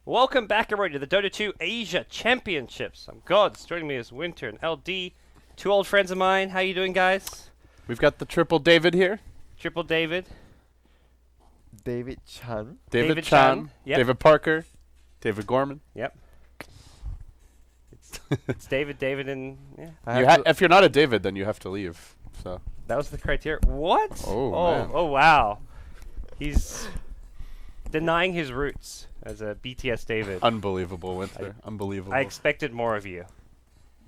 Welcome back, everybody, to the Dota 2 Asia Championships. I'm GoDz. Joining me is WinteR and LD. Two old friends of mine. How you doing, guys? We've got the triple David here. Triple David. David Chan. David Chan. Yep. David Parker. David Gorman. Yep. It's David, and If you're not a David, then you have to leave. So that was the criteria. What? Man. Oh, wow. He's denying his roots as a BTS David. unbelievable, WinteR. Unbelievable. I expected more of you.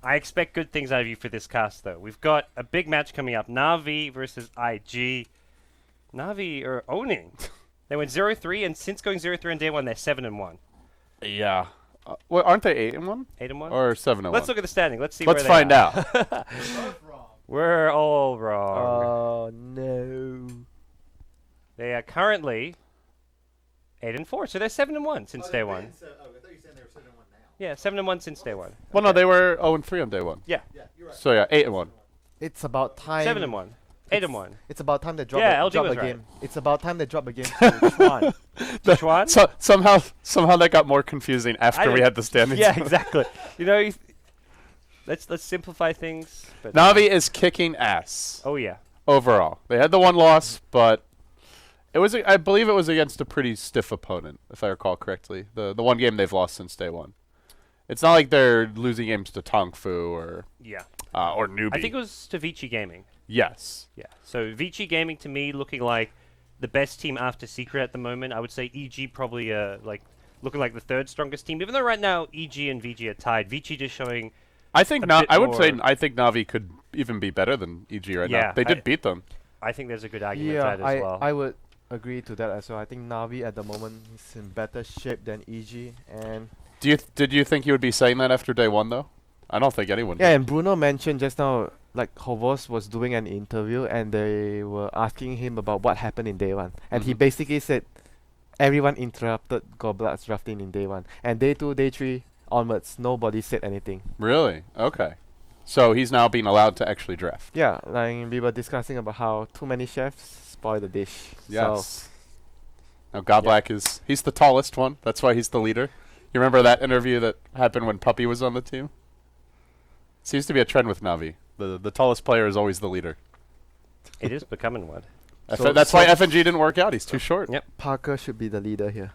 I expect good things out of you for this cast, though. We've got a big match coming up. Na'Vi versus IG. Na'Vi are owning. They went 0-3, and since going 0-3 on day one, they're 7-1. Yeah. Well, aren't they 8-1? 8-1? Or 7-1? Let's look at the standing. Let's see Let's where they find are. out. We're all wrong. Oh no. They are currently 8-4, so they're 7-1 since day one. I thought you said they were 7-1 now. Yeah, 7-1 since day one. Well, no, they were 0-3 on day one. Yeah, Yeah, you're right. So, yeah, 8-1. It's about time. 7-1. 8-1. It's about time they drop, Yeah, LD drop was a right. game. It's about time they drop a game to Chuan. Sichuan? So, somehow that got more confusing after we had the standings. Yeah, exactly. You know, let's simplify things. But Na'Vi is kicking ass Oh yeah. overall. They had the one loss, but it was I believe it was against a pretty stiff opponent, if I recall correctly. The one game they've lost since day one. It's not like they're losing games to Tongfu or Yeah. Newbie. I think it was to Vici Gaming. Yes. Yeah. So Vici Gaming to me looking like the best team after Secret at the moment. I would say EG probably looking like the third strongest team. Even though right now EG and VG are tied. Vici just showing I think a bit I would say more- I think Navi could even be better than EG right Yeah, now. They did beat them. I think there's a good argument Yeah, for that as well. I would agree to that as well. I think Navi at the moment is in better shape than EG, and Did you think you would be saying that after day one though? I don't think anyone yeah, did. and Bruno mentioned just now, like Hovos was doing an interview and they were asking him about what happened in day one, and he Mhm. basically said everyone interrupted GoDz's drafting in day one, and day two, day three onwards, nobody said anything. Really? Okay. So he's now being allowed to actually draft. Yeah, like we were discussing about how too many chefs spoil the dish. Yes. Now Godblack he's the tallest one. That's why he's the leader. You remember that interview that happened when Puppy was on the team? Seems to be a trend with Navi. The tallest player is always the leader. It is becoming one. That's why FNG didn't work out. He's too short. Yep. Parker should be the leader here.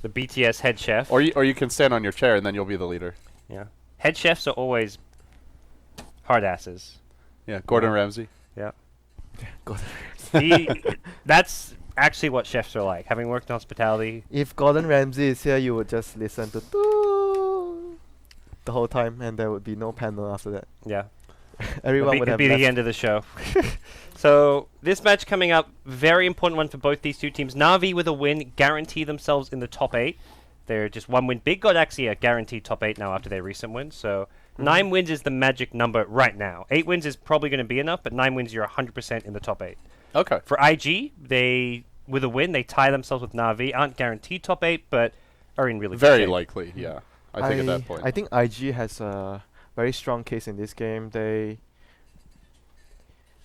The BTS head chef. Or you can stand on your chair and then you'll be the leader. Yeah. Head chefs are always hard asses. Yeah, Gordon Ramsay. Yeah. Gordon. That's actually what chefs are like. Having worked in hospitality. If Gordon Ramsay is here, you would just listen to "Doo" the whole time, and there would be no panel after that. Yeah. Everyone would It'd have be the left. end of the show. So this match coming up, very important one for both these two teams. Na'Vi with a win guarantee themselves in the top 8. They're just one win. Big God actually a guaranteed top 8 now after their recent win. So 9 wins is the magic number right now. 8 wins is probably going to be enough, but 9 wins you're 100% in the top 8. Okay. For IG, they with a win they tie themselves with Na'Vi. Aren't guaranteed top 8, but are in really good Very shape. likely, yeah. I think at that point. I think IG has a very strong case in this game. They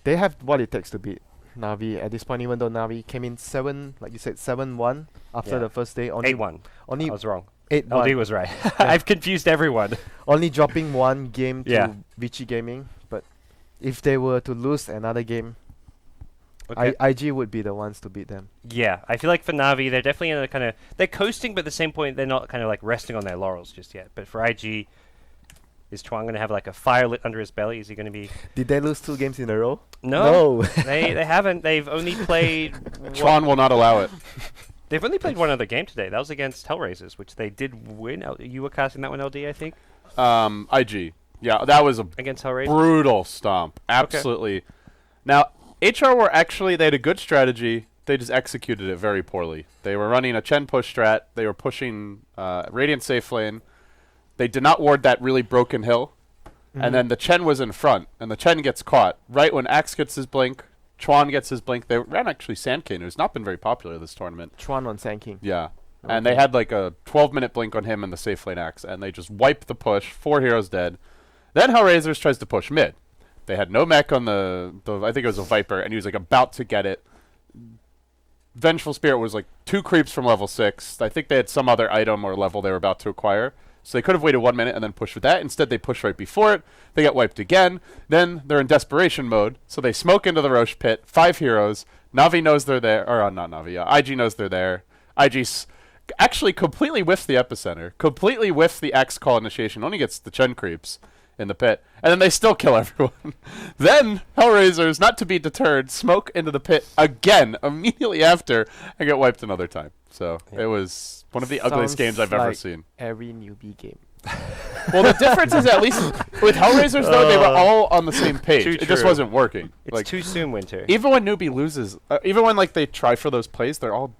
have what it takes to beat Na'Vi at this point, even though Na'Vi came in 7-1 after Yeah. the first day. Only 8-1. Only I was wrong. 8-1. LD was right. I've confused everyone. Only dropping one game to Yeah. Vici Gaming. But if they were to lose another game, Okay. IG would be the ones to beat them. Yeah, I feel like for Na'Vi, they're definitely in a kind of... They're coasting, but at the same point, they're not kind of like resting on their laurels just yet. But for IG, is Chuan going to have like a fire lit under his belly? Is he going to be... Did they lose 2 games in a row? No. they haven't. They've only played... Tron will not allow it. They've only played one other game today. That was against Hellraisers, which they did win. You were casting that one, LD, I think? IG. Yeah, that was a Against Hellraisers? brutal stomp. Absolutely. Now, HR they had a good strategy. They just executed it very poorly. They were running a Chen push strat. They were pushing Radiant safe lane. They did not ward that really broken hill. And then the Chen was in front, and the Chen gets caught. Right when Axe gets his blink, Chuan gets his blink. They ran actually Sandkane, who's not been very popular this tournament. Chuan on Sand King. Yeah. And they had like a 12-minute blink on him and the safe lane Axe, and they just wiped the push. 4 heroes dead. Then Hellraisers tries to push mid. They had no mech on the I think it was a Viper, and he was like about to get it. Vengeful Spirit was like 2 creeps from level 6. I think they had some other item or level they were about to acquire. So they could have waited 1 minute and then pushed with that. Instead, they push right before it. They get wiped again. Then they're in desperation mode. So they smoke into the Roche pit. 5 heroes. Navi knows they're there. Or not Navi. IG knows they're there. Actually completely whiffs the epicenter. Completely whiffs the X call initiation. Only gets the Chen creeps in the pit. And then they still kill everyone. Then Hellraisers, not to be deterred, smoke into the pit again immediately after and get wiped another time. So it was one of the ugliest games I've ever seen. Every newbie game. Well, the difference is at least with Hellraisers, though, they were all on the same page. Too It just true. wasn't working. It's Like, too soon, Winter. even when newbie loses, even when like they try for those plays, they're all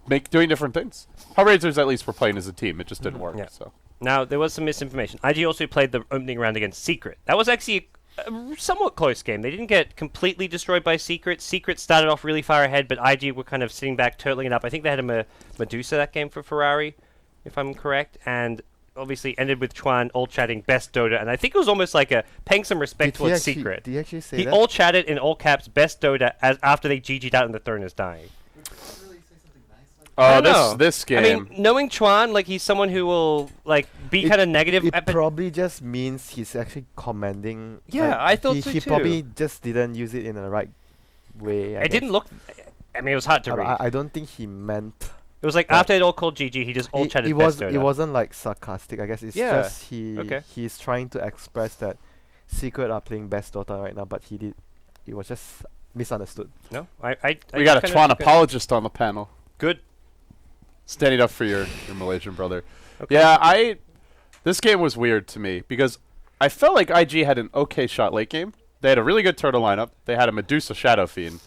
Yeah. doing different things. Hellraisers at least were playing as a team. It just didn't work. Yeah. So Now, there was some misinformation. IG also played the opening round against Secret. That was actually a somewhat close game. They didn't get completely destroyed by Secret. Secret started off really far ahead, but IG were kind of sitting back, turtling it up. I think they had a Medusa that game for Ferrari, if I'm correct, and obviously ended with Chuan all chatting best Dota, and I think it was almost like paying some respect towards Secret. Did he actually say He that? all chatted in all caps best Dota as after they GG'd out and the throne is dying. Really say something nice like I don't know. this game. I mean, knowing Chuan, like he's someone who will like be kind of negative. It but probably just means he's actually commending. Yeah, I thought so he too. probably just didn't use it in the right way. I it didn't guess. look. I mean, it was hard to read. I don't think he meant. It was like Yeah. after it all called GG, he just all chatted it best Dota. wasn't like sarcastic. I guess it's Yeah. just Okay. he's trying to express that Secret are playing best Dota right now, but he was just misunderstood. No, I we got a kinda Chuan took it- apologist on the panel, Good. standing up for your Malaysian brother. Okay. Yeah, this game was weird to me because I felt like IG had an okay shot late game. They had a really good turtle lineup. They had a Medusa Shadow Fiend.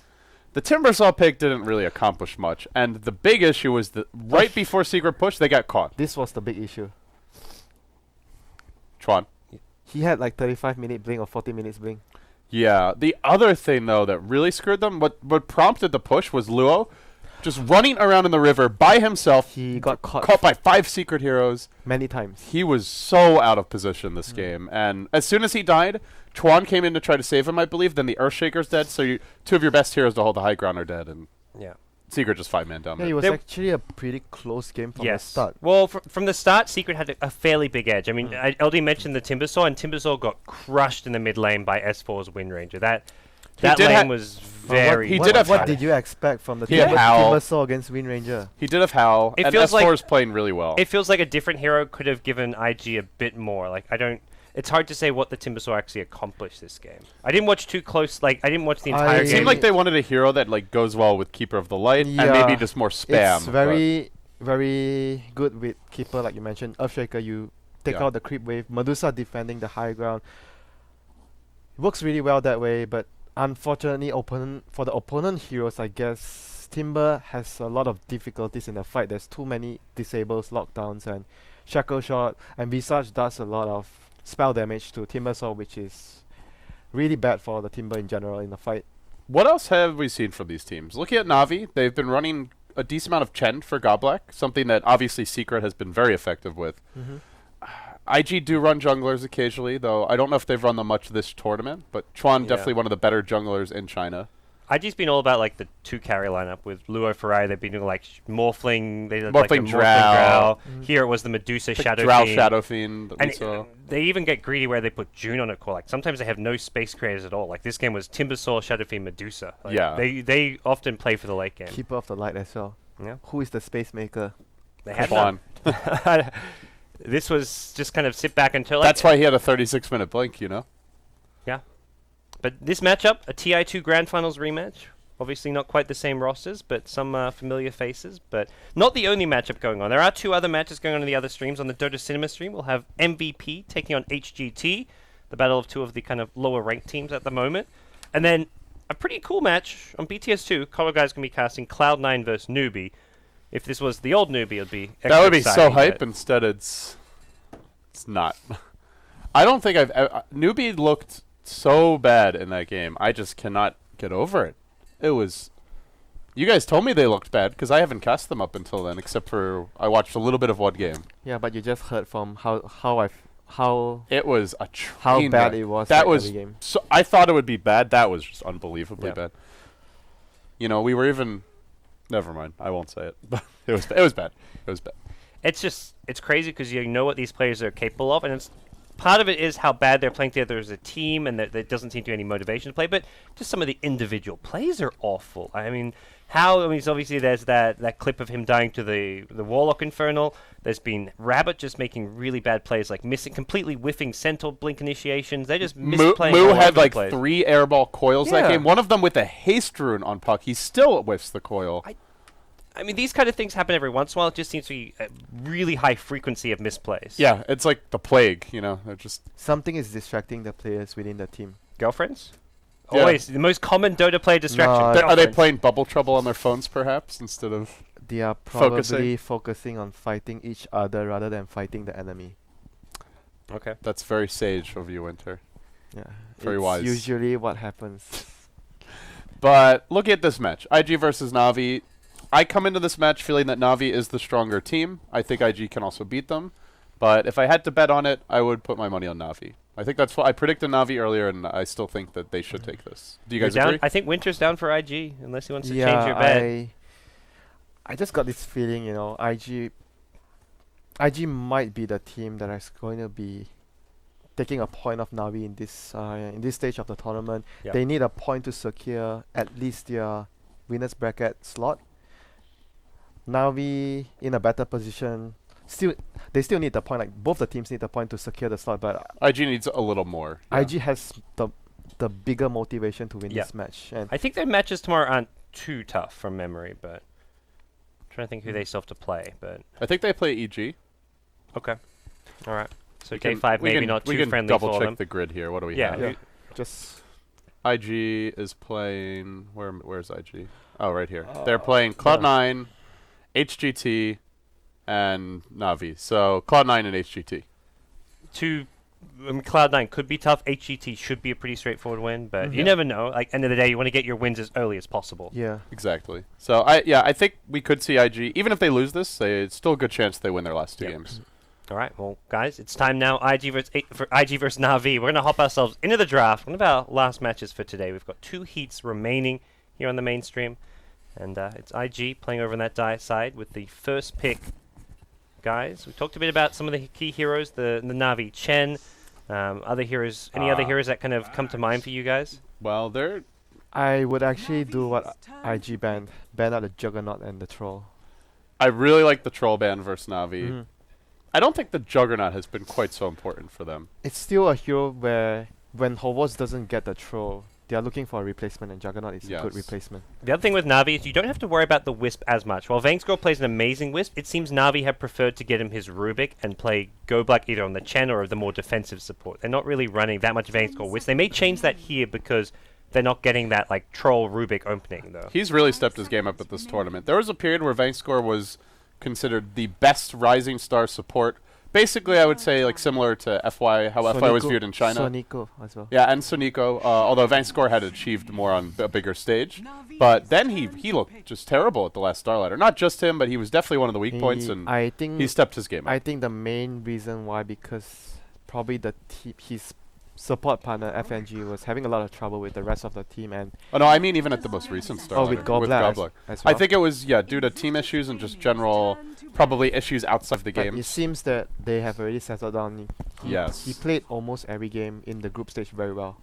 The Timbersaw pick didn't really accomplish much, and the big issue was that right before Secret push, they got caught. This was the big issue. Chuan. He had like 35-minute blink or 40 minutes blink. Yeah. The other thing, though, that really screwed them, what prompted the push was Luo just running around in the river by himself. He got Caught by 5 Secret heroes. many times. He was so out of position this game. And as soon as he died, Chuan came in to try to save him, I believe. Then the Earthshaker's dead, so 2 of your best heroes to hold the high ground are dead. And Yeah. Secret just 5-man down Yeah, there. it was There- actually a pretty close game from Yes. the start. Well, from the start, Secret had a fairly big edge. I mean, LD mentioned the Timbersaw, and Timbersaw got crushed in the mid lane by S4's Wind Ranger. That did lane was very. he what, did have what Howl. did you expect from the He had Howl. Timbersaw against Wind Ranger? He did have Howl, It and feels like- S4 is playing really well. It feels like a different hero could have given IG a bit more. Like it's hard to say what the Timbersaw actually accomplished this game. I didn't watch too close. Like I didn't watch the entire It game. seemed like they wanted a hero that like goes well with Keeper of the Light, and maybe Yeah. just more spam. It's very, very good with Keeper, like you mentioned. Earthshaker, you take Yeah. out the creep wave. Medusa defending the high ground. Works really well that way, but unfortunately, for the opponent heroes, I guess Timber has a lot of difficulties in the fight. There's too many disables, lockdowns, and shackle shot. And Visage does a lot of spell damage to Timbersaw, which is really bad for the Timber in general in the fight. What else have we seen from these teams? Looking at Navi, they've been running a decent amount of Chen for Goblak, something that obviously Secret has been very effective with. IG do run junglers occasionally, though I don't know if they've run them much this tournament, but Chuan Yeah. definitely one of the better junglers in China. IG's been all about like the 2 carry lineup with Luo Ferrari. They've been doing like Morphling. They did like a Morphling Morphling Drow. Drow. Here it was the Medusa Shadow Drow Fiend. Shadow Fiend that we And saw. they even get greedy where they put June on it. Like sometimes they have no space creators at all. Like this game was Timbersaw, Shadow Fiend, Medusa. Like, Yeah. They often play for the late game. Keeper of the Light as well. Yeah. Who is the space maker? They had Chuan. none. This was just kind of sit back until. Like, That's why he had a 36-minute blink, you know? Yeah. But this matchup, a TI2 Grand Finals rematch. Obviously not quite the same rosters, but some familiar faces. But not the only matchup going on. There are 2 other matches going on in the other streams. On the Dota Cinema stream, we'll have MVP taking on HGT, the battle of 2 of the kind of lower ranked teams at the moment. And then a pretty cool match on BTS2. Color Guy's going to be casting Cloud9 versus Newbie. If this was the old Newbie, it would be extra That would be so exciting, hype. but- Instead, it's not. I don't think Newbie looked so bad in that game. I just cannot get over it. It was. You guys told me they looked bad because I haven't cast them up until then, except for I watched a little bit of one game. Yeah, but you just heard from how It was a train bad wreck. it was. That like, was every game. so. I thought it would be bad. That was just unbelievably Yeah. bad. You know, we were even. Never mind. I won't say it. But it was bad. It was bad. It's crazy because you know what these players are capable of, and it's part of it is how bad they're playing together as a team, and that there doesn't seem to be any motivation to play. But just some of the individual plays are awful. I mean, so obviously there's that clip of him dying to the Warlock Infernal. There's been Rabbit just making really bad plays, like completely whiffing Centaur Blink initiations. They're just misplaying. Moo all had over the like place. 3 airball coils that Yeah. game. One of them with a haste rune on puck. He still whiffs the coil. I mean, these kind of things happen every once in a while. It just seems to be a really high frequency of misplays. Yeah, it's like the plague. They're just. Something is distracting the players within the team. Girlfriends? Yeah. Always the most common Dota player distraction. No, Are they Girlfriends. playing Bubble Trouble on their phones, perhaps, instead of? They are probably focusing on fighting each other rather than fighting the enemy. Okay. That's very sage of you, WinteR. Yeah, Very it's wise. usually what happens. But look at this match. IG versus Na'Vi. I come into this match feeling that Na'Vi is the stronger team. I think IG can also beat them. But if I had to bet on it, I would put my money on Na'Vi. I think that's what I predicted Na'Vi earlier, and I still think that they should take this. Do you You're guys down? agree? I think WinteR's down for IG, unless he wants to change your bet. I just got this feeling, IG might be the team that is going to be taking a point of Na'Vi in this stage of the tournament. Yep. They need a point to secure at least their winners bracket slot. Na'Vi in a better position. They still need the point. Like both the teams need the point to secure the slot, but IG needs a little more. Yeah. IG has the bigger motivation to win Yeah. this match. And I think their matches tomorrow aren't too tough from memory, but I'm trying to think who they still have to play. But I think they play EG. okay, all right. So We day can- 5 we maybe can- not we too can friendly double for check them. the grid here. What do we Yeah. have? yeah, just IG is playing. Where's IG? Oh, right here. They're playing Cloud9, HGT, and Na'Vi. So Cloud9 and HGT. Cloud9 could be tough. HGT should be a pretty straightforward win, but you Mhm. never know. Like end of the day, you want to get your wins as early as possible. yeah. Exactly. So I think we could see IG. Even if they lose this, it's still a good chance they win their last 2 Yep. games. All right, well, guys, it's time now. IG versus Na'Vi. We're gonna hop ourselves into the draft. One of our last matches for today. We've got 2 heats remaining here on the mainstream, and it's IG playing over on that side with the first pick. Guys, we talked a bit about some of the key heroes, the Na'Vi Chen, other heroes. Any other heroes that kind of come to mind for you guys? Well, they're I would actually do what IG ban out the Juggernaut and the Troll. I really like the Troll ban versus Na'Vi. Mhm. I don't think the Juggernaut has been quite so important for them. It's still a hero where when Hogwarts doesn't get the Troll, they are looking for a replacement, and Juggernaut is a good Yes. replacement. The other thing with Na'Vi is you don't have to worry about the Wisp as much. While Vangscore plays an amazing Wisp, it seems Na'Vi have preferred to get him his Rubik and play Go Black either on the Chen or the more defensive support. They're not really running that much Vangscore Wisp. They may change that here because they're not getting that like Troll Rubik opening though. He's really stepped his game up at this tournament. There was a period where Vangscore was considered the best Rising Star support. Basically, I would say like similar to FY, how FY was Sonico- viewed in China. Sonico as well. Yeah, and Sonico, although Vangscore had achieved more on a bigger stage. But then he looked just terrible at the last Starlighter. Not just him, but he was definitely one of the weak points, and I think he stepped his game up. I think the main reason why, because probably his support partner FNG was having a lot of trouble with the rest of the team, and Oh no, I mean even at the most recent Starlighter. with Goblet as well. I think it was, due to team issues and just general, probably issues outside of the But game. it seems that they have already settled down. Yes. He played almost every game in the group stage very well.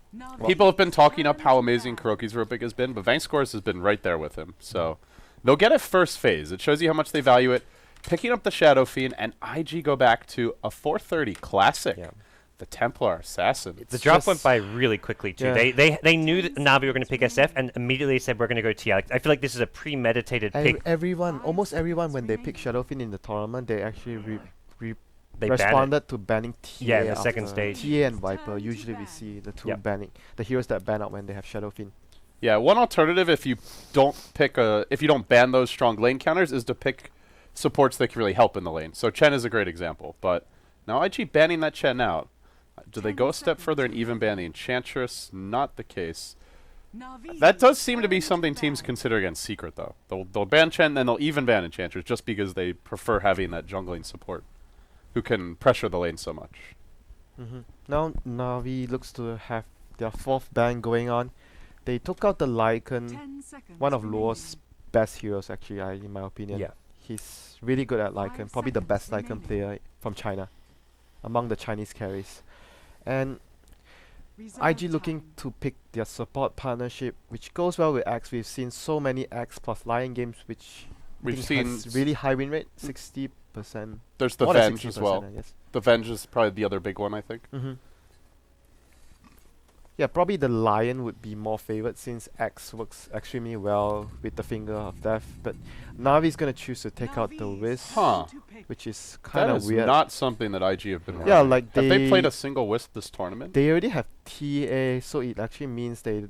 People have been talking up how amazing Kuroki's Rubik has been, but Vangscore's has been right there with him. So they'll get it first phase. It shows you how much they value it. Picking up the Shadow Fiend, and IG go back to a 430 classic. Yeah. The Templar Assassin. The draft just- went by really quickly too. Yeah. They knew that Na'Vi were going to pick SF and immediately said we're going to go TI. I feel like this is a premeditated pick. Almost everyone, when they picked Shadowfiend in the tournament, they actually They banned it. responded to banning TA. Yeah, the second after stage. TA and Viper. Usually we see the two Yep. banning, the heroes that ban out when they have Shadowfiend. Yeah, one alternative if you don't ban those strong lane counters is to pick supports that can really help in the lane. So Chen is a great example. But now IG banning that Chen out. Do they go a step further and even ban the Enchantress? Not the case. That does seem to be something teams consider against Secret, though. They'll ban Chen, and they'll even ban Enchantress just because they prefer having that jungling support who can pressure the lane so much. Now Na'Vi looks to have their 4th ban going on. They took out the Lycan, one of Luo's best heroes actually, in my opinion. Yeah. He's really good at Lycan, probably the best Lycan player from China, among the Chinese carries. And IG looking to pick their support partnership, which goes well with Axe. We've seen so many Axe plus Lion games, which We've has seen really high win rate, 60%. there's the More than Venge as 60%, well. I guess. The Venge is probably the other big one, I think. Yeah, probably the Lion would be more favored since Axe works extremely well with the Finger of Death. But Navi's gonna choose to take out the Wisp, Huh. which is That kind of is weird. not something that IG have been running. Yeah, like have they played a single Wisp this tournament? They already have TA, so it actually means they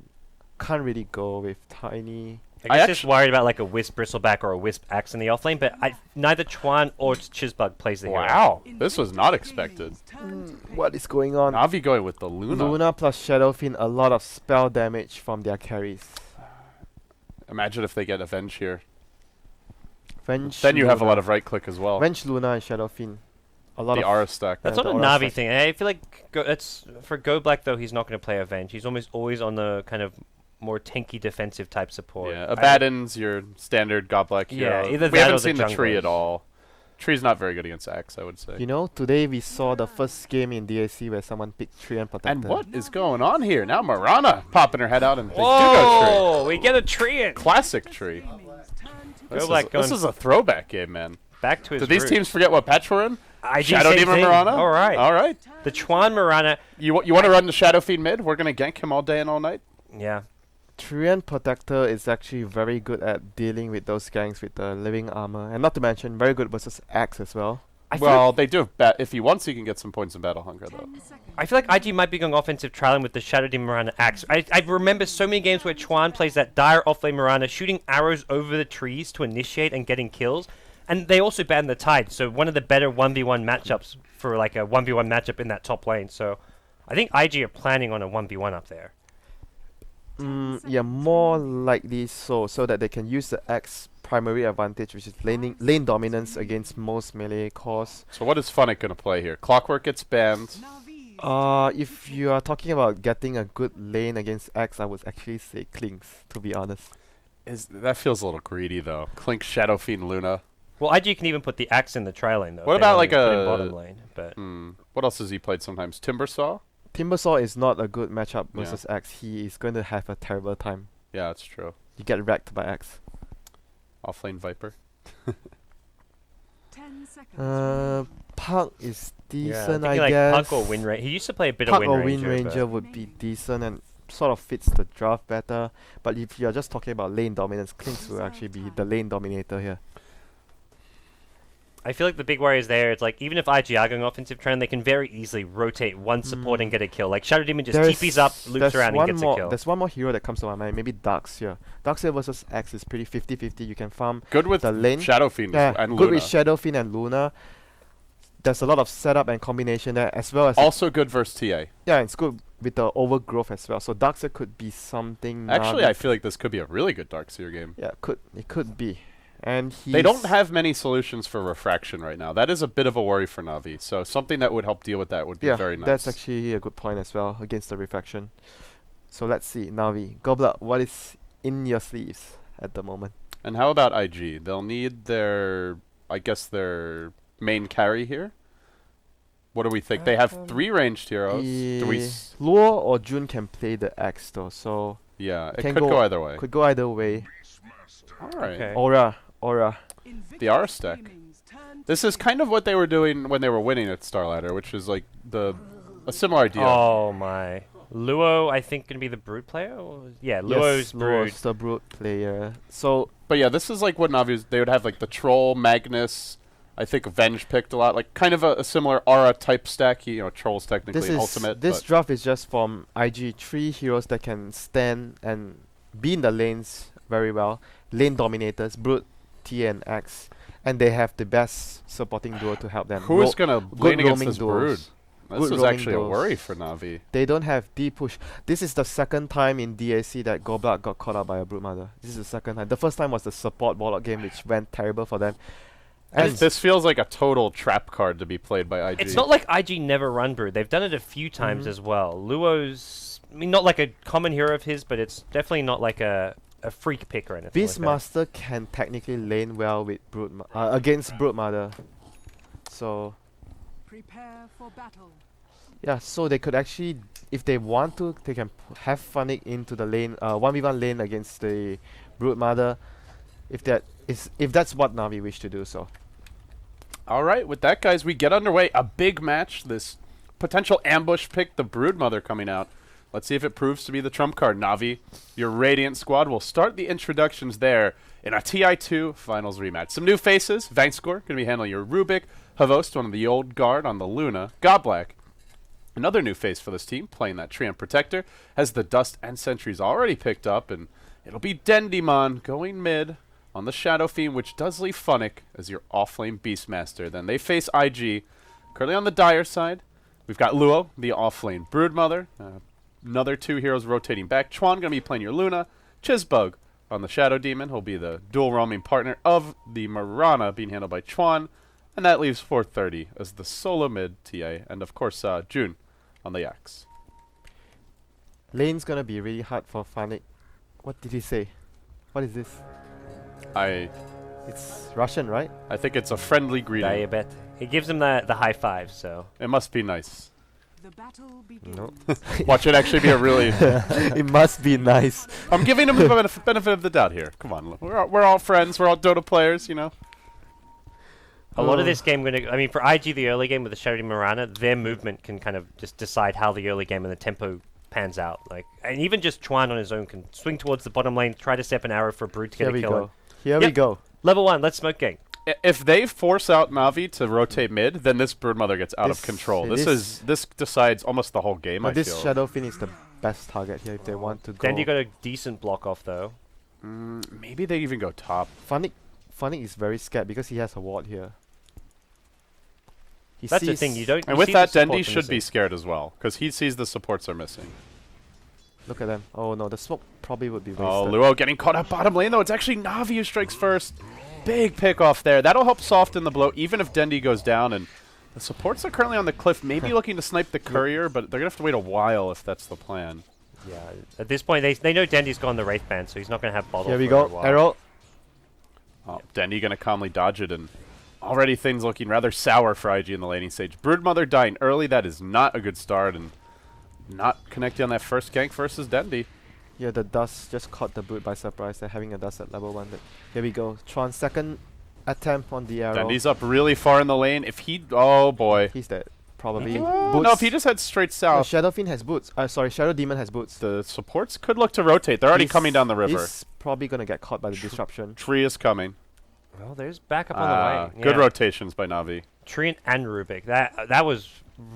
can't really go with Tiny. I guess I just actu- worried about like a Wisp Bristleback or a Wisp Axe in the offlane, but neither Chuan or Chizbug plays the hero. Wow, this was not expected. What is going on? Navi going with the Luna. Luna plus Shadowfiend, a lot of spell damage from their carries. Imagine if they get Avenge here. Venge Then you have a Luna. lot of right click as well. Venge Luna and Shadowfiend. A lot The of Aura stack. That's Yeah, not a the aura Navi stack. thing. I feel like that's for Go Black though. He's not going to play Avenge. He's almost always on the kind of more tanky defensive type support. Yeah, Abaddon's your standard Godblack Yeah, hero. either we that haven't or the seen the tree junglers. at all. Tree's not very good against Axe, I would say. You know, today we saw the first game in DAC where someone picked Tree and Protector. And what is going on here? Now Marana popping her head out and they do go Whoa! We get a tree in. tree. Classic tree. This, Black is, this going- is a throwback game, man. Back to his Did these roots. teams forget what patch we're in? IG Shadow same Demon thing. Marana? All right. All right. The Chuan Marana. You want to run the Shadow Fiend mid? We're going to gank him all day and all night? Yeah. Treant Protector is actually very good at dealing with those ganks with the living armor, and not to mention very good versus Axe as well. I feel Well, they do have if he wants, he can get some points in Battle Hunger, though. I feel like IG might be going offensive trialing with the Shadow Demon Marana Axe. I remember so many games where Chuan plays that dire offlane Marana, shooting arrows over the trees to initiate and getting kills. And they also ban the Tide, so one of the better 1v1 matchups for like a 1v1 matchup in that top lane. So I think IG are planning on a 1v1 up there. Yeah, more likely so that they can use the Axe primary advantage, which is lane dominance against most melee cores. So what is Funnick going to play here? Clockwork gets banned. If you are talking about getting a good lane against Axe, I would actually say Clinks, to be honest. That feels a little greedy, though. Clink, Shadow Fiend, Luna. Well, IG can even put the Axe in the tri lane though. What if they about want like to put him a- bottom lane? But What else has he played sometimes? Timbersaw? Timbersaw is not a good matchup Yeah. versus Axe. He is going to have a terrible time. Yeah, that's true. You get wrecked by Axe. Offlane Viper. Puck is yeah, decent, I'm I thinking like guess. Puck or Wind Ranger. He used to play a bit Puck of or Wind Wind Ranger. Ranger would be decent and sort of fits the draft better. But if you're just talking about lane dominance, Clinks will actually be the lane dominator here. I feel like the big worry is there. It's like even if IG are going offensive trend, they can very easily rotate one support and get a kill. Like Shadow Demon just TPs up, loops there's around, and one gets more, a kill. There's one more hero that comes to my mind, maybe Darkseer. Darkseer versus Axe is pretty 50-50. You can farm Good with the lane. Shadow Fiend Yeah, and good Luna. with Shadowfiend and Luna. There's a lot of setup and combination there, as well as Also good versus TA. yeah, it's good with the overgrowth as well. So Darkseer could be something. Actually, Navi- I feel like this could be a really good Darkseer game. yeah, it could be, and They don't have many solutions for refraction right now. That is a bit of a worry for Navi. So something that would help deal with that would be Yeah, very nice. that's actually a good point as well against the refraction. So let's see, Navi, Goblet, what is in your sleeves at the moment? And how about IG? They'll need their main carry here. What do we think? They have 3 ranged heroes. Do we? Luo or Jun can play the Axe though, so Yeah, it can could go- go either way. could go either way. All right. Okay. Aura. The Aura stack. This is kind of what they were doing when they were winning at Starladder, which is like a similar idea. Oh my. Luo, I think, gonna be the Brood player? Yeah, Luo's Yes, Brood. Luo's the Brood player. So But yeah, this is like what Navi they would have like the Troll, Magnus. I think Venge picked a lot, like kind of a similar Aura type stack. Troll's technically this is ultimate. this but draft is just from IG, 3 heroes that can stand and be in the lanes very well. Lane dominators, Brood, T and Axe, and they have the best supporting duo to help them. who is gonna good lane against roaming this duos. Brood? This Good is roaming actually a duos. worry for Navi. They don't have deep push. This is the second time in DAC that Goblet got caught out by a Broodmother. This is the second time. The first time was the support Warlock game, which went terrible for them. And this feels like a total trap card to be played by IG. It's not like IG never run Brood. They've done it a few times Mhm. as well. Luo's, I mean, not like a common hero of his, but it's definitely not like a a freak pick or anything. Beastmaster can technically lane well with against Broodmother. So Prepare for battle. yeah, so they could actually, if they want to, they can have Funnick into the lane, 1v1 lane against the Broodmother, if that's what Na'Vi wish to do so. All right, with that, guys, we get underway. A big match. This potential ambush pick, the Broodmother coming out. Let's see if it proves to be the trump card. Na'Vi, your Radiant squad will start the introductions there in a TI2 finals rematch. Some new faces. Vankskor going to be handling your Rubik. Havost, one of the old guard on the Luna. Godblack, another new face for this team, playing that Treant Protector, has the Dust and Sentries already picked up, and it'll be Dendymon going mid on the Shadow Fiend, which does leave Funnick as your off-lane Beastmaster. Then they face IG. Currently on the Dire side, we've got Luo, the off-lane Broodmother. Another 2 heroes rotating back. Chuan going to be playing your Luna. Chizbug on the Shadow Demon. He'll be the dual roaming partner of the Mirana, being handled by Chuan. And that leaves 430 as the solo mid TA. And of course, June on the Axe. Lane's gonna be really hard for Funnick. What did he say? What is this? It's Russian, right? I think it's a friendly greeting. I bet. He gives him the high five, so. It must be nice. The battle begins. No. Watch it actually be a really... It must be nice. I'm giving him the benefit of the doubt here. Come on. We're all friends. We're all Dota players, you know? A lot of this game, I mean, for IG, the early game with the Shadow Mirana, their movement can kind of just decide how the early game and the tempo pans out. Like, and even just Chuan on his own can swing towards the bottom lane, try to step an arrow for a Brood to get a kill. Here we go. Level 1, let's smoke gang. If they force out Na'Vi to rotate mid, then this Broodmother gets out of control. This decides almost the whole game, I feel. This Shadow Fiend is the best target here if they want to go. Dendy got a decent block off, though. Maybe they even go top. Funnick is very scared because he has a ward here. That's the thing, you don't... And you with see that, the Dendy supports are should be missing. scared as well, because he sees the supports are missing. Look at them. Oh no, the smoke probably would be wasted. Oh, Luo getting caught up bottom lane, though. It's actually Na'Vi who strikes first. Big pick off there. That'll help soften the blow, even if Dendy goes down. And the supports are currently on the cliff, maybe looking to snipe the courier, but they're going to have to wait a while if that's the plan. Yeah, at this point, they know Dendy's gone the Wraith Band, so he's not going to have bottle Here we for a go. while. Arrow. Oh, Dendy going to calmly dodge it, and already things looking rather sour for IG in the laning stage. Broodmother dying early, that is not a good start, and not connecting on that first gank versus Dendy. Yeah, the Dust just caught the Brood by surprise. They're having a Dust at level 1. Here we go. Tron's second attempt on the arrow. Dendy's up really far in the lane. If he... Oh, boy. He's dead. Probably. No, if he just head straight No, south, Shadow Fiend has boots. Sorry, Shadow Demon has boots. the supports could look to rotate. They're already He's- coming down the river. He's probably gonna get caught by the disruption. Tree is coming. Well, there's backup on the way. Good Yeah. rotations by Na'Vi. Treant and Rubik. That was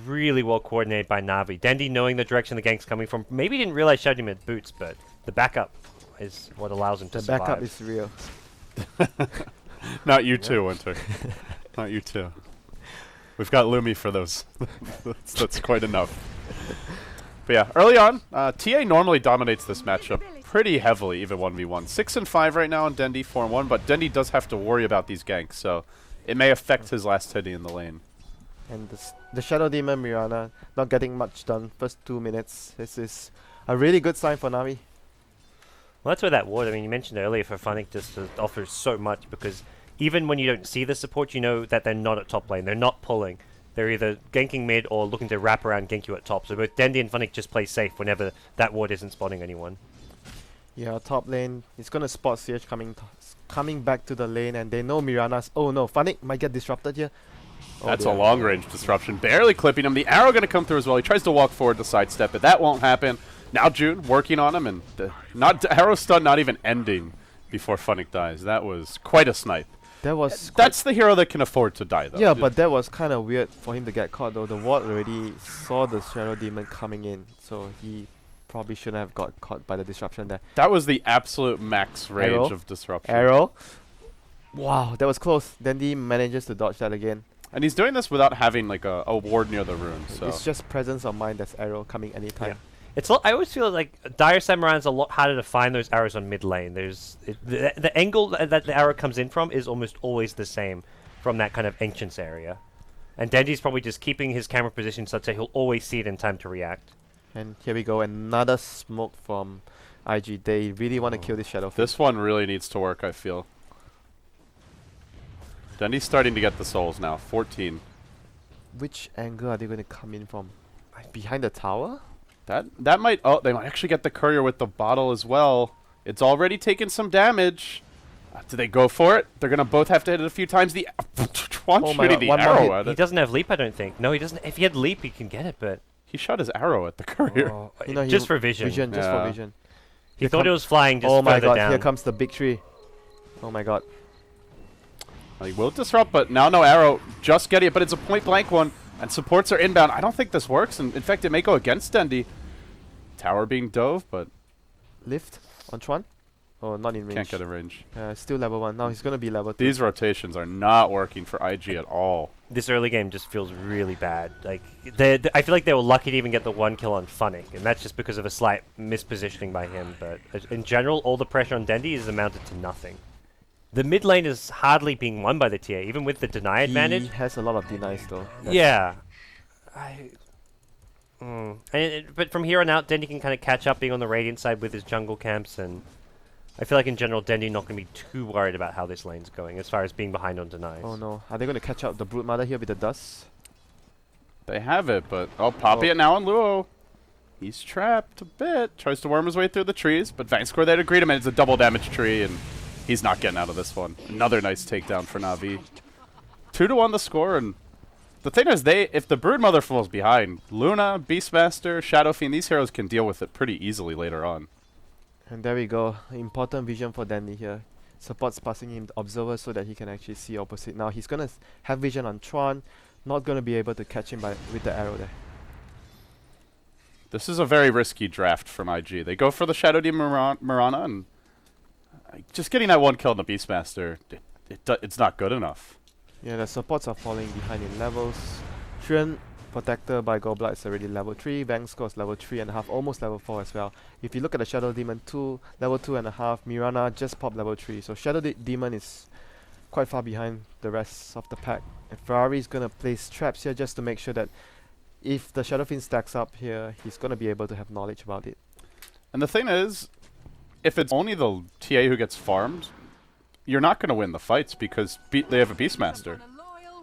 really well coordinated by Na'Vi. Dendy knowing the direction the gank's coming from. Maybe didn't realize Shadow Demon had boots, but the backup is what allows him to The survive. backup is real. Not you too, Winter. Not you too. We've got Lumi for those. that's quite enough. But yeah, early on, TA normally dominates this matchup pretty heavily, even 1v1. 6 and 5 right now on Dendy, 4 and 1, but Dendy does have to worry about these ganks, so it may affect his last hitting in the lane. And the Shadow Demon Mirana not getting much done first 2 minutes. This is a really good sign for Na'Vi. Well, that's where that ward, I mean, you mentioned earlier for Funnick just offers so much because even when you don't see the support, you know that they're not at top lane. They're not pulling. They're either ganking mid or looking to wrap around gank you at top. So both Dendy and Funnick just play safe whenever that ward isn't spotting anyone. Yeah, top lane. He's gonna spot CH coming back to the lane, and they know Mirana's. Oh no, Funnick might get disrupted here. Oh That's a dear. long-range disruption, barely clipping him. The arrow going to come through as well. He tries to walk forward to sidestep it. That won't happen. Now June working on him, and arrow stun not even ending before Funnick dies. That was quite a snipe. That was. That's the hero that can afford to die, though. Yeah, but that was kind of weird for him to get caught though. The ward already saw the Shadow Demon coming in, so he probably shouldn't have got caught by the disruption there. That was the absolute max range Arrow. of disruption. Arrow. Wow, that was close. Dendy manages to dodge that again. And he's doing this without having like a ward near the rune. So It's just presence of mind that's arrow coming anytime. I always feel like Dire Samurai's a lot harder to find those arrows on mid lane. The angle that the arrow comes in from is almost always the same from that kind of Ancients area. And Dendy's probably just keeping his camera position such that he'll always see it in time to react. And here we go, another smoke from IG. They really want to kill this Shadow Fiend. This one really needs to work, I feel. Dendy's starting to get the souls now. 14. Which angle are they going to come in from? Behind the tower? That might... Oh, they might actually get the courier with the bottle as well. It's already taken some damage. Do they go for it? They're going to both have to hit it a few times. The one Oh my shooting God, the one more arrow hit. at He it. doesn't have leap, I don't think. No, he doesn't. If he had leap, he can get it, but He shot his arrow at the courier. You know, just for vision. Vision, just Yeah. for vision. He Here thought come- it was flying just Oh my further god, down. here comes the big tree. Oh my god. He will disrupt, but now no arrow. Just getting it, but it's a point-blank one. And supports are inbound. I don't think this works. And in fact, it may go against Dendy. Tower being dove, but Lift on Tron? Oh, not in range. can't get a range. Still level 1. Now he's gonna be level 2. These rotations are not working for IG at all. This early game just feels really bad. Like I feel like they were lucky to even get the 1 kill on Funnick, and that's just because of a slight mispositioning by him. But in general, all the pressure on Dendy is amounted to nothing. The mid lane is hardly being won by the TA, even with the deny advantage. He has a lot of denies though. Yeah. But from here on out, Dendy can kind of catch up being on the Radiant side with his jungle camps, and I feel like in general, Dendy not going to be too worried about how this lane's going as far as being behind on denies. Oh no. Are they gonna catch up the Brood Mother here with the dust? They have it, but... Oh, Poppy it now on Luo. He's trapped a bit. Tries to worm his way through the trees, but Vangscore there to greet him, and it's a double damage tree, and he's not getting out of this one. Another nice takedown for Na'Vi. 2-1 the score, and the thing is, if the Brood Mother falls behind, Luna, Beastmaster, Shadow Fiend, these heroes can deal with it pretty easily later on. And there we go. Important vision for Dandy here. Support's passing him the Observer so that he can actually see opposite. Now he's gonna have vision on Tron. Not gonna be able to catch him with the arrow there. This is a very risky draft from IG. They go for the Shadow Demon Mirana, and just getting that 1 kill on the Beastmaster, it's not good enough. Yeah, the supports are falling behind in levels. Shren, Protector by GoDz is already level 3. Vangscore is level 3.5, almost level 4 as well. If you look at the Shadow Demon 2, level 2.5, Mirana just popped level 3. So Shadow Demon is quite far behind the rest of the pack. And Ferrari is going to place traps here just to make sure that if the Shadow Fiend stacks up here, he's going to be able to have knowledge about it. And the thing is, if it's only the TA who gets farmed, you're not going to win the fights because they have a Beastmaster.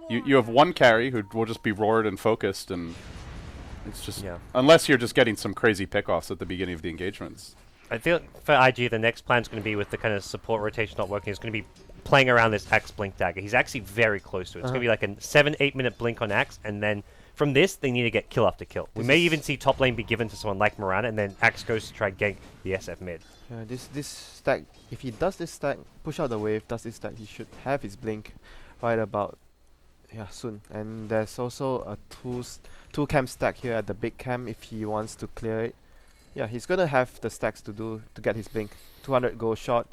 You have one carry who will just be roared and focused, and it's just... Yeah. Unless you're just getting some crazy pickoffs at the beginning of the engagements. I feel for IG, the next plan's going to be with the kind of support rotation not working. It's going to be playing around this Axe Blink Dagger. He's actually very close to it. It's going to be like a 7-8 minute blink on Axe, and then from this, they need to get kill after kill. We may even see top lane be given to someone like Mirana, and then Axe goes to try and gank the SF mid. This stack, if he does this stack, push out the wave, does this stack, he should have his blink right about soon. And there's also a two camp stack here at the big camp if he wants to clear it. Yeah, he's gonna have the stacks to get his blink. 200 gold shot.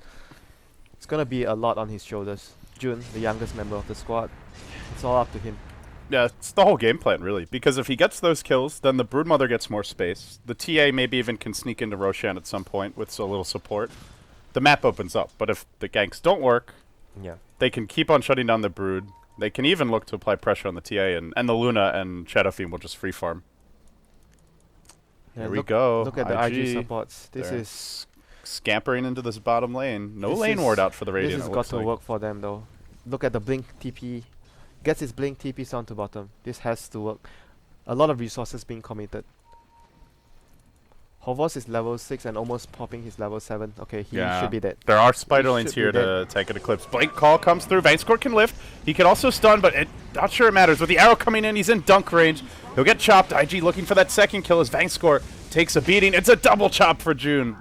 It's gonna be a lot on his shoulders. Jun, the youngest member of the squad, it's all up to him. Yeah, it's the whole game plan, really. Because if he gets those kills, then the Broodmother gets more space. The TA maybe even can sneak into Roshan at some point with a little support. The map opens up. But if the ganks don't work, they can keep on shutting down the Brood. They can even look to apply pressure on the TA, and the Luna and Shadow Fiend will just free farm. Yeah, Here we go. Look at the IG supports. This They're is scampering into this bottom lane. No This lane is- ward out for the Radiant. This has got to work for them though. Look at the blink TP. Gets his blink TPs down to bottom. This has to work. A lot of resources being committed. Hovos is level 6 and almost popping his level 7. Okay, he should be dead. There are spider He lanes should be here to dead. take an eclipse. Blink call comes through. Vangscore can lift. He can also stun, but not sure it matters. With the arrow coming in, he's in dunk range. He'll get chopped. IG looking for that second kill as Vangscore takes a beating. It's a double chop for June.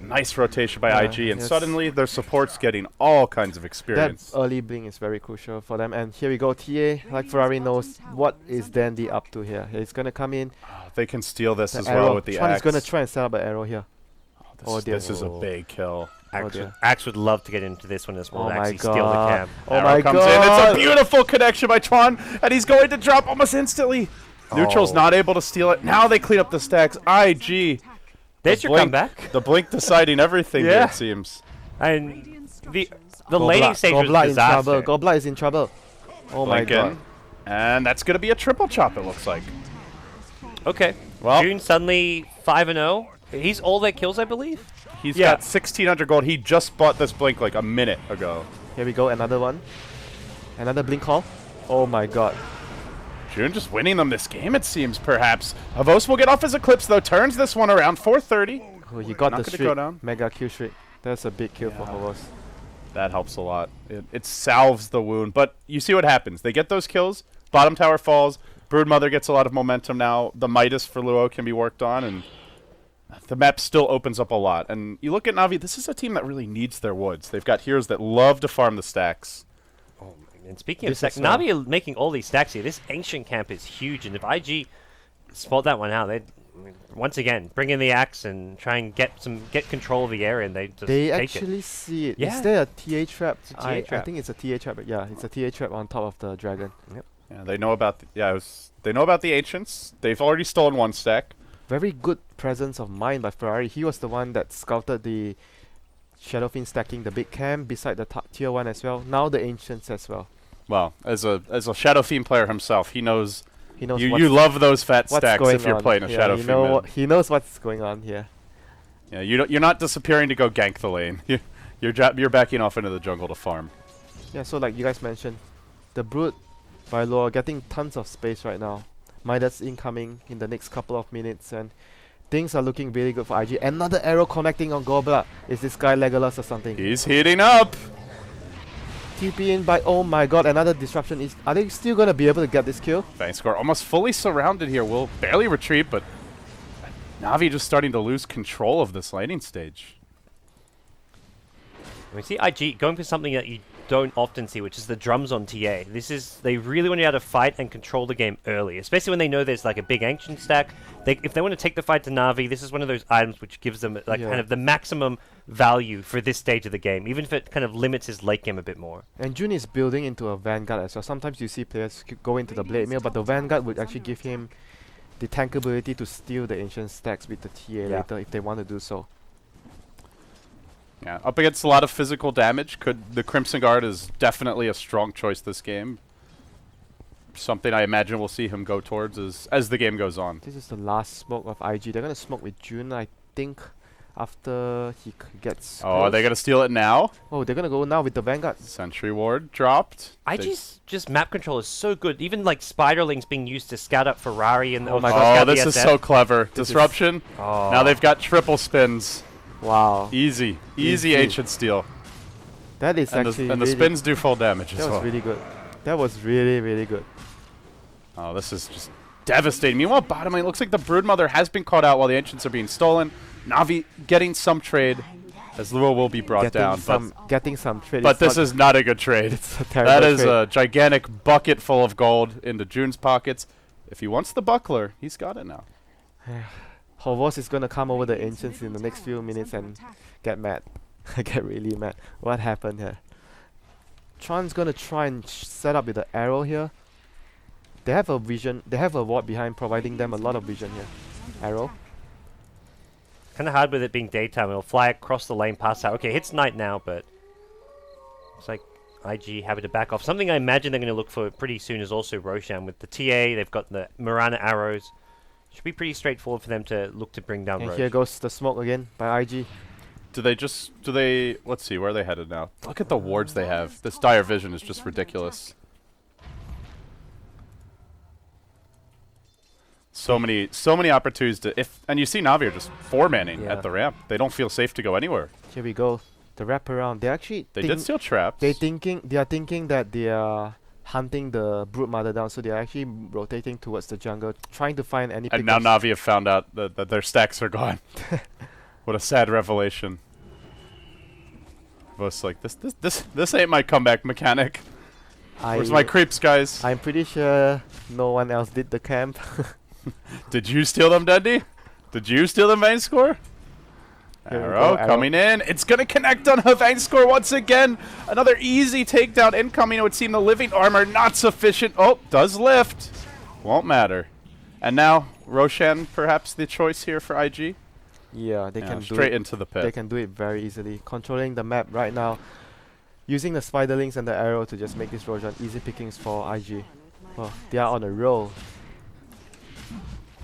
Nice rotation by IG, and yes. suddenly their support's getting all kinds of That experience. early blink is very crucial for them. And here we go. TA, like Ferrari knows what is Dandy up to here. He's gonna come in. They can steal this The as arrow. well with the Tron is axe. gonna try and set up an arrow here. Oh dear. This is a big kill. Axe would love to get into this one as well Oh and my actually steal the god. camp. Oh Arrow my comes in. god. It's a beautiful connection by Tron, and he's going to drop almost instantly. Neutral's not able to steal it. Now they clean up the stacks. IG. There's the your blink- comeback. The blink deciding everything here, Yeah. it seems. And the laning stage was GoDz in disaster. trouble. GoDz is in trouble. Oh my Blink in. god. And that's going to be a triple chop, it looks like. Okay. Well- June suddenly 5-0. He's all their kills, I believe. He's Yeah. got 1,600 gold. He just bought this blink like a minute ago. Here we go, another one. Another blink call. Oh my god. June just winning them this game, it seems, perhaps. Havos will get off his Eclipse, though. Turns this one around. 430. Oh, he got Not the gonna go streak. down. Mega kill streak. That's a big kill for Yeah. Havos. That helps a lot. It salves the wound. But you see what happens. They get those kills. Bottom tower falls. Broodmother gets a lot of momentum now. The Midas for Luo can be worked on. And the map still opens up a lot. And you look at Na'Vi, this is a team that really needs their woods. They've got heroes that love to farm the stacks. Oh, and speaking of This stacks, is, Na'Vi are making all these stacks here. This ancient camp is huge, and if IG spot that one out, they'd once again bring in the axe and try and get control of the area, and they just They take actually see it. Yeah. Is there a TA trap? It's a TA I trap. think it's a TA trap. Yeah, it's a TA trap on top of the dragon. Yeah, they know about they know about the ancients. They've already stolen one stack. Very good presence of mind by Ferrari. He was the one that scouted the Shadowfiend stacking the big camp beside the tier 1 as well. Now the ancients as well. Well, as a Shadow Fiend player himself, he knows He knows you love those fat what's stacks going if you're on. playing a Yeah, Shadow you Fiend. know mid. he knows what's going on here. Yeah, you're not disappearing to go gank the lane. You're backing off into the jungle to farm. Yeah, so like you guys mentioned, the Brood by Lore getting tons of space right now. Midas incoming in the next couple of minutes, and things are looking really good for IG. Another arrow connecting on Gorbla. Is this guy Legolas or something? He's heating up. TP in by, oh my god, another disruption. Are they still going to be able to get this kill? Vangscore almost fully surrounded here. Will barely retreat, but Na'Vi just starting to lose control of this laning stage. We see IG going for something that you don't often see, which is the drums on TA. They really want to be able to fight and control the game early, especially when they know there's like a big ancient stack. If they want to take the fight to Na'Vi, this is one of those items which gives them like kind of the maximum value for this stage of the game, even if it kind of limits his late game a bit more. And Jun is building into a Vanguard as well. Sometimes you see players go into the Blade Mail, but the Vanguard would actually give him the tank ability to steal the ancient stacks with the TA later if they want to do so. Yeah, up against a lot of physical damage. The Crimson Guard is definitely a strong choice this game. Something I imagine we'll see him go towards as the game goes on. This is the last smoke of IG. They're going to smoke with Jun, I think, after he gets Oh, are they going to steal it now? Oh, they're going to go now with the Vanguard. Sentry Ward dropped. IG's just map control is so good. Even like Spiderlings being used to scout out Ferrari and Oh my or God. scout This the is SF. so clever. This is- Disruption. Oh. Now they've got triple spins. Wow. Easy Easy. ancient steal. That is And actually the really spins do full damage as That was well. really good. That was really, really good. Oh, this is just devastating. Meanwhile, bottom lane, looks like the Broodmother has been caught out while the Ancients are being stolen. Na'Vi getting some trade, as Luo will be brought down. Getting some trade. But this is not a good trade. It's a terrible That is trade. a gigantic bucket full of gold into June's pockets. If he wants the buckler, he's got it now. Horvos is going to come over the Ancients in the next few minutes and get mad. Get really mad. What happened here? Tron's going to try and set up with the arrow here. They have a vision. They have a ward behind, providing them a lot of vision here. Arrow. Kind of hard with it being daytime. It'll fly across the lane past out. Okay, hits night now, but it's like IG having to back off. Something I imagine they're going to look for pretty soon is also Roshan with the TA. They've got the Mirana arrows. Should be pretty straightforward for them to look to bring down And Rosh. here goes the smoke again by IG. Let's see, where are they headed now? Look at the wards they have. This dire vision is just ridiculous. So many opportunities to, and you see Na'Vi are just four-manning Yeah. at the ramp. They don't feel safe to go anywhere. Here we go. The wraparound. They actually They did steal traps. They are thinking that they are hunting the Broodmother down, so they are actually rotating towards the jungle, trying to find any. And now pickups. Na'Vi have found out that their stacks are gone. What a sad revelation. Both like this ain't my comeback mechanic. Where's my creeps, guys? I'm pretty sure no one else did the camp. Did you steal them, Dundee? Did you steal the main score? Here we Arrow go, arrow. coming in. It's going to connect on Havane's score once again. Another easy takedown incoming. It would seem the living armor not sufficient. Oh, does lift. Won't matter. And now, Roshan perhaps the choice here for IG. Yeah, they Yeah, can do straight it. into the They pit. can do it very easily. Controlling the map right now, using the spiderlings and the arrow to just make this Roshan easy pickings for IG. Well, they are on a roll.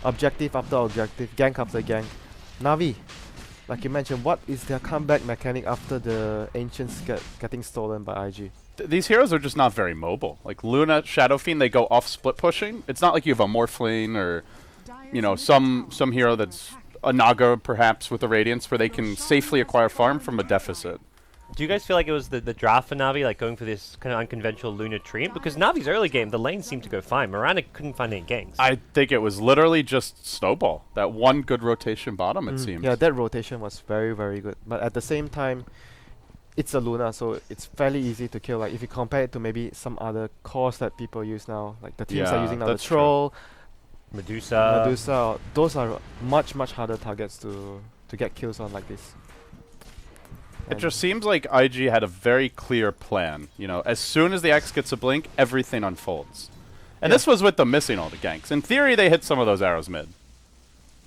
Objective after objective, gank after gank. Na'Vi like you mentioned, what is their comeback mechanic after the Ancients getting stolen by IG? These heroes are just not very mobile. Like Luna, Shadow Fiend, they go off split pushing. It's not like you have a Morphlane or, you know, some hero that's a Naga perhaps with a Radiance where they can safely acquire farm from a deficit. Do you guys feel like it was the draft for Na'Vi, like going for this kind of unconventional Luna treant? Because Na'Vi's early game, the lane seemed to go fine. Miranda couldn't find any ganks. I think it was literally just Snowball. That one good rotation bottom, it seems. Yeah, that rotation was very, very good. But at the same time, it's a Luna, so it's fairly easy to kill. Like if you compare it to maybe some other cores that people use now, like the teams are Yeah, using now, the that's true. Troll, Medusa. those are much harder targets to get kills on like this. It just seems like IG had a very clear plan. You know, as soon as the X gets a blink, everything unfolds. And Yeah. this was with them missing all the ganks. In theory, they hit some of those arrows mid.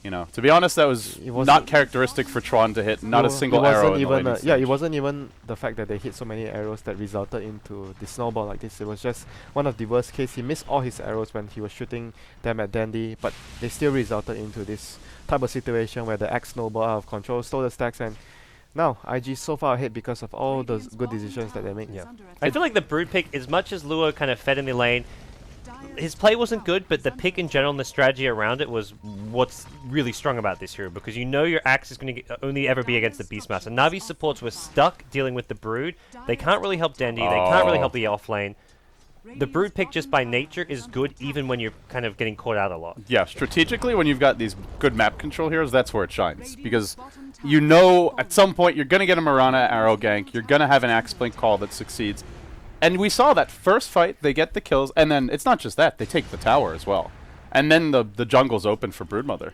You know, to be honest, that was It wasn't- not characteristic for Tron to hit not a No, single it wasn't arrow in the even laning it stage. wasn't even the fact that they hit so many arrows that resulted into the snowball like this. It was just one of the worst case. He missed all his arrows when he was shooting them at Dandy, but they still resulted into this type of situation where the X snowball out of control, stole the stacks, and now IG is so far ahead because of all those good decisions that they make. Yeah. I feel like the Brood pick, as much as Lua kind of fed in the lane, his play wasn't good, but the pick in general and the strategy around it was what's really strong about this hero, because you know your axe is going to only ever be against the Beastmaster. Navi's supports were stuck dealing with the Brood. They can't really help Dandy. They can't really help the offlane. The Brood pick just by nature is good even when you're kind of getting caught out a lot. Yeah, strategically, when you've got these good map control heroes, that's where it shines. Because you know at some point you're going to get a Mirana arrow gank, you're going to have an Axe Blink call that succeeds. And we saw that first fight, they get the kills, and then it's not just that, they take the tower as well. And then the jungle's open for Broodmother.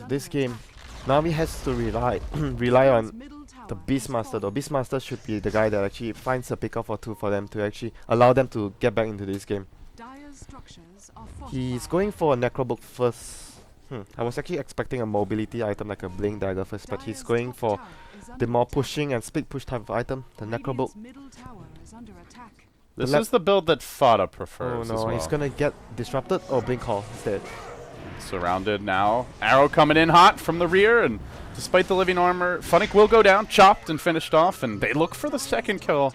This game, Na'Vi has to rely on the Beastmaster though. Beastmaster should be the guy that actually finds a pickup or two for them to actually allow them to get back into this game. He's going for a Necrobook first. I was actually expecting a mobility item like a Blink Dagger first, but he's going for the more pushing and split push type of item, the Necrobook. This left- is the build that Fada Oh prefers no, as well. he's gonna get disrupted or Blink Hall instead. Surrounded now. Arrow coming in hot from the rear, and despite the living armor, Funnick will go down, chopped and finished off, and they look for the second kill.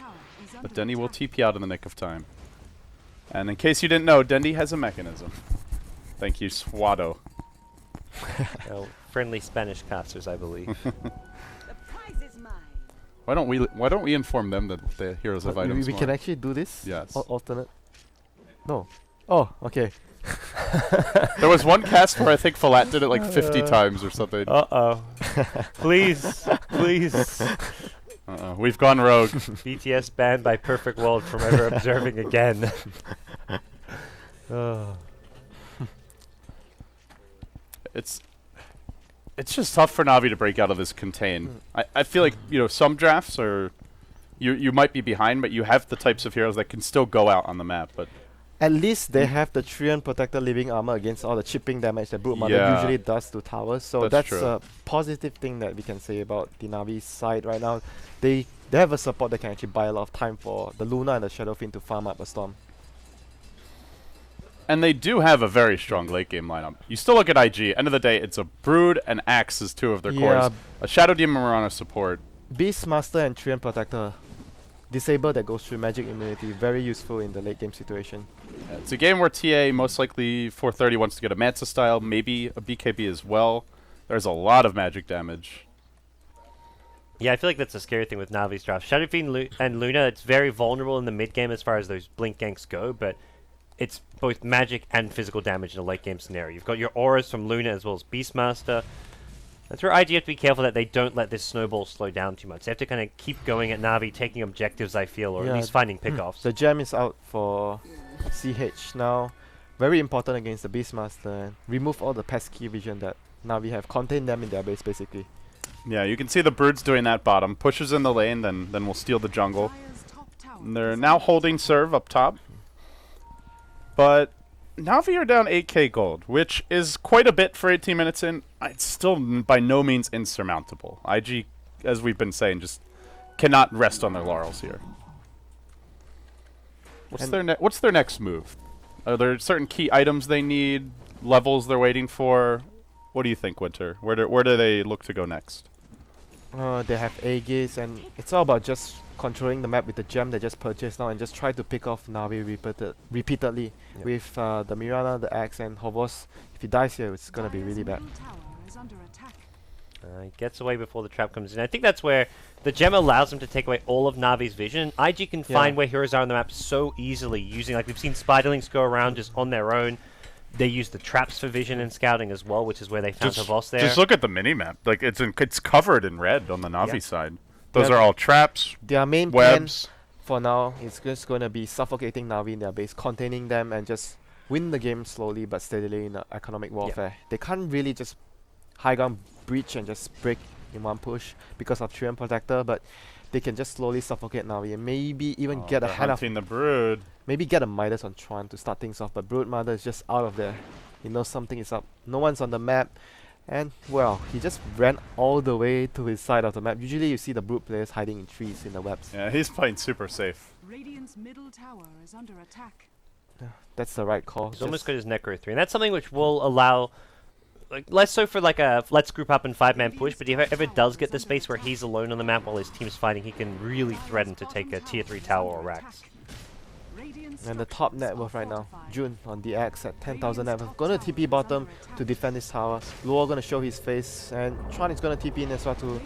But Dendy will TP out in the nick of time. And in case you didn't know, Dendy has a mechanism. Thank you, Swado. Friendly Spanish casters, I believe. Why don't we inform them that the heroes have items? We more? can actually do this? Yes. Alternate? No. Oh, okay. There was one cast where I think Falat did it like 50 times or something. Uh-oh. Please. Please. We've gone rogue. BTS banned by Perfect World from ever observing again. It's just tough for Na'Vi to break out of this contain. I feel like, you know, some drafts are you might be behind, but you have the types of heroes that can still go out on the map. But At least they have the Treant Protector living armor against all the chipping damage that Broodmother Yeah. usually does to towers. So That's that's true. a positive thing that we can say about the Na'Vi side right now. They have a support that can actually buy a lot of time for the Luna and the Shadow Fiend to farm up a storm. And they do have a very strong late game lineup. You still look at IG. End of the day, it's a Brood and Axe as two of their Yeah. cores. A Shadow Demon Mirana support. Beastmaster and Treant Protector. Disable that goes through magic immunity. Very useful in the late game situation. Yeah, it's a game where TA most likely 430 wants to get a Mansa style, maybe a BKB as well. There's a lot of magic damage. Yeah, I feel like that's a scary thing with Navi's draft. Shadow Fiend and Luna, it's very vulnerable in the mid game as far as those blink ganks go, but it's both magic and physical damage in a late game scenario. You've got your auras from Luna as well as Beastmaster. That's where IG have to be careful that they don't let this snowball slow down too much. They have to kind of keep going at Navi, taking objectives, I feel, or Yeah. at least finding pickoffs. The gem is out for CH now. Very important against the Beastmaster. And remove all the pesky vision that Navi have. Contain them in their base basically. Yeah, you can see the Brood's doing that bottom. Pushes in the lane, then we'll steal the jungle. And they're now holding serve up top. But Navi are down 8k gold, which is quite a bit for 18 minutes in. It's still by no means insurmountable. IG, as we've been saying, just cannot rest on their laurels here. What's their next move? Are there certain key items they need, levels they're waiting for? What do you think, WinteR? Where do they look to go next? They have Aegis, and it's all about just controlling the map with the gem they just purchased now and just try to pick off Navi repeatedly Yep. with the Mirana, the Axe, and Hovos. If he dies here, it's gonna be really bad. Middle tower is under attack. He gets away before the trap comes in. I think that's where the gem allows him to take away all of Navi's vision. IG can find where heroes are on the map so easily using, like we've seen Spiderlings go around just on their own. They use the traps for vision and scouting as well, which is where they found Havos there. Just look at the mini-map. Like, it's covered in red on the Navi Yeah. side. Those Yeah. are all traps, Their main plan webs. for now is just gonna be suffocating Navi in their base, containing them, and just win the game slowly but steadily in economic warfare. They can't really just high ground breach and just break in one push because of Treant Protector, but they can just slowly suffocate Navi and maybe even get They're ahead of, hunting the Brood. maybe get a Midas on Tron to start things off. But Broodmother is just out of there. He knows something is up. No one's on the map, and well, he just ran all the way to his side of the map. Usually, you see the Brood players hiding in trees in the webs. Yeah, he's playing super safe. Radiant's middle tower is under attack. That's the right call. He's almost got his Necro 3, and that's something which will allow, like, less so for like a let's group up and 5-man push, but if he ever does get the space where he's alone on the map while his team's fighting, he can really threaten to take a tier 3 tower or Rax. And the top net worth right now, June on the Axe at 10,000 net worth. Gonna TP bottom to defend this tower. Luo gonna show his face, and Tron is gonna TP in as well to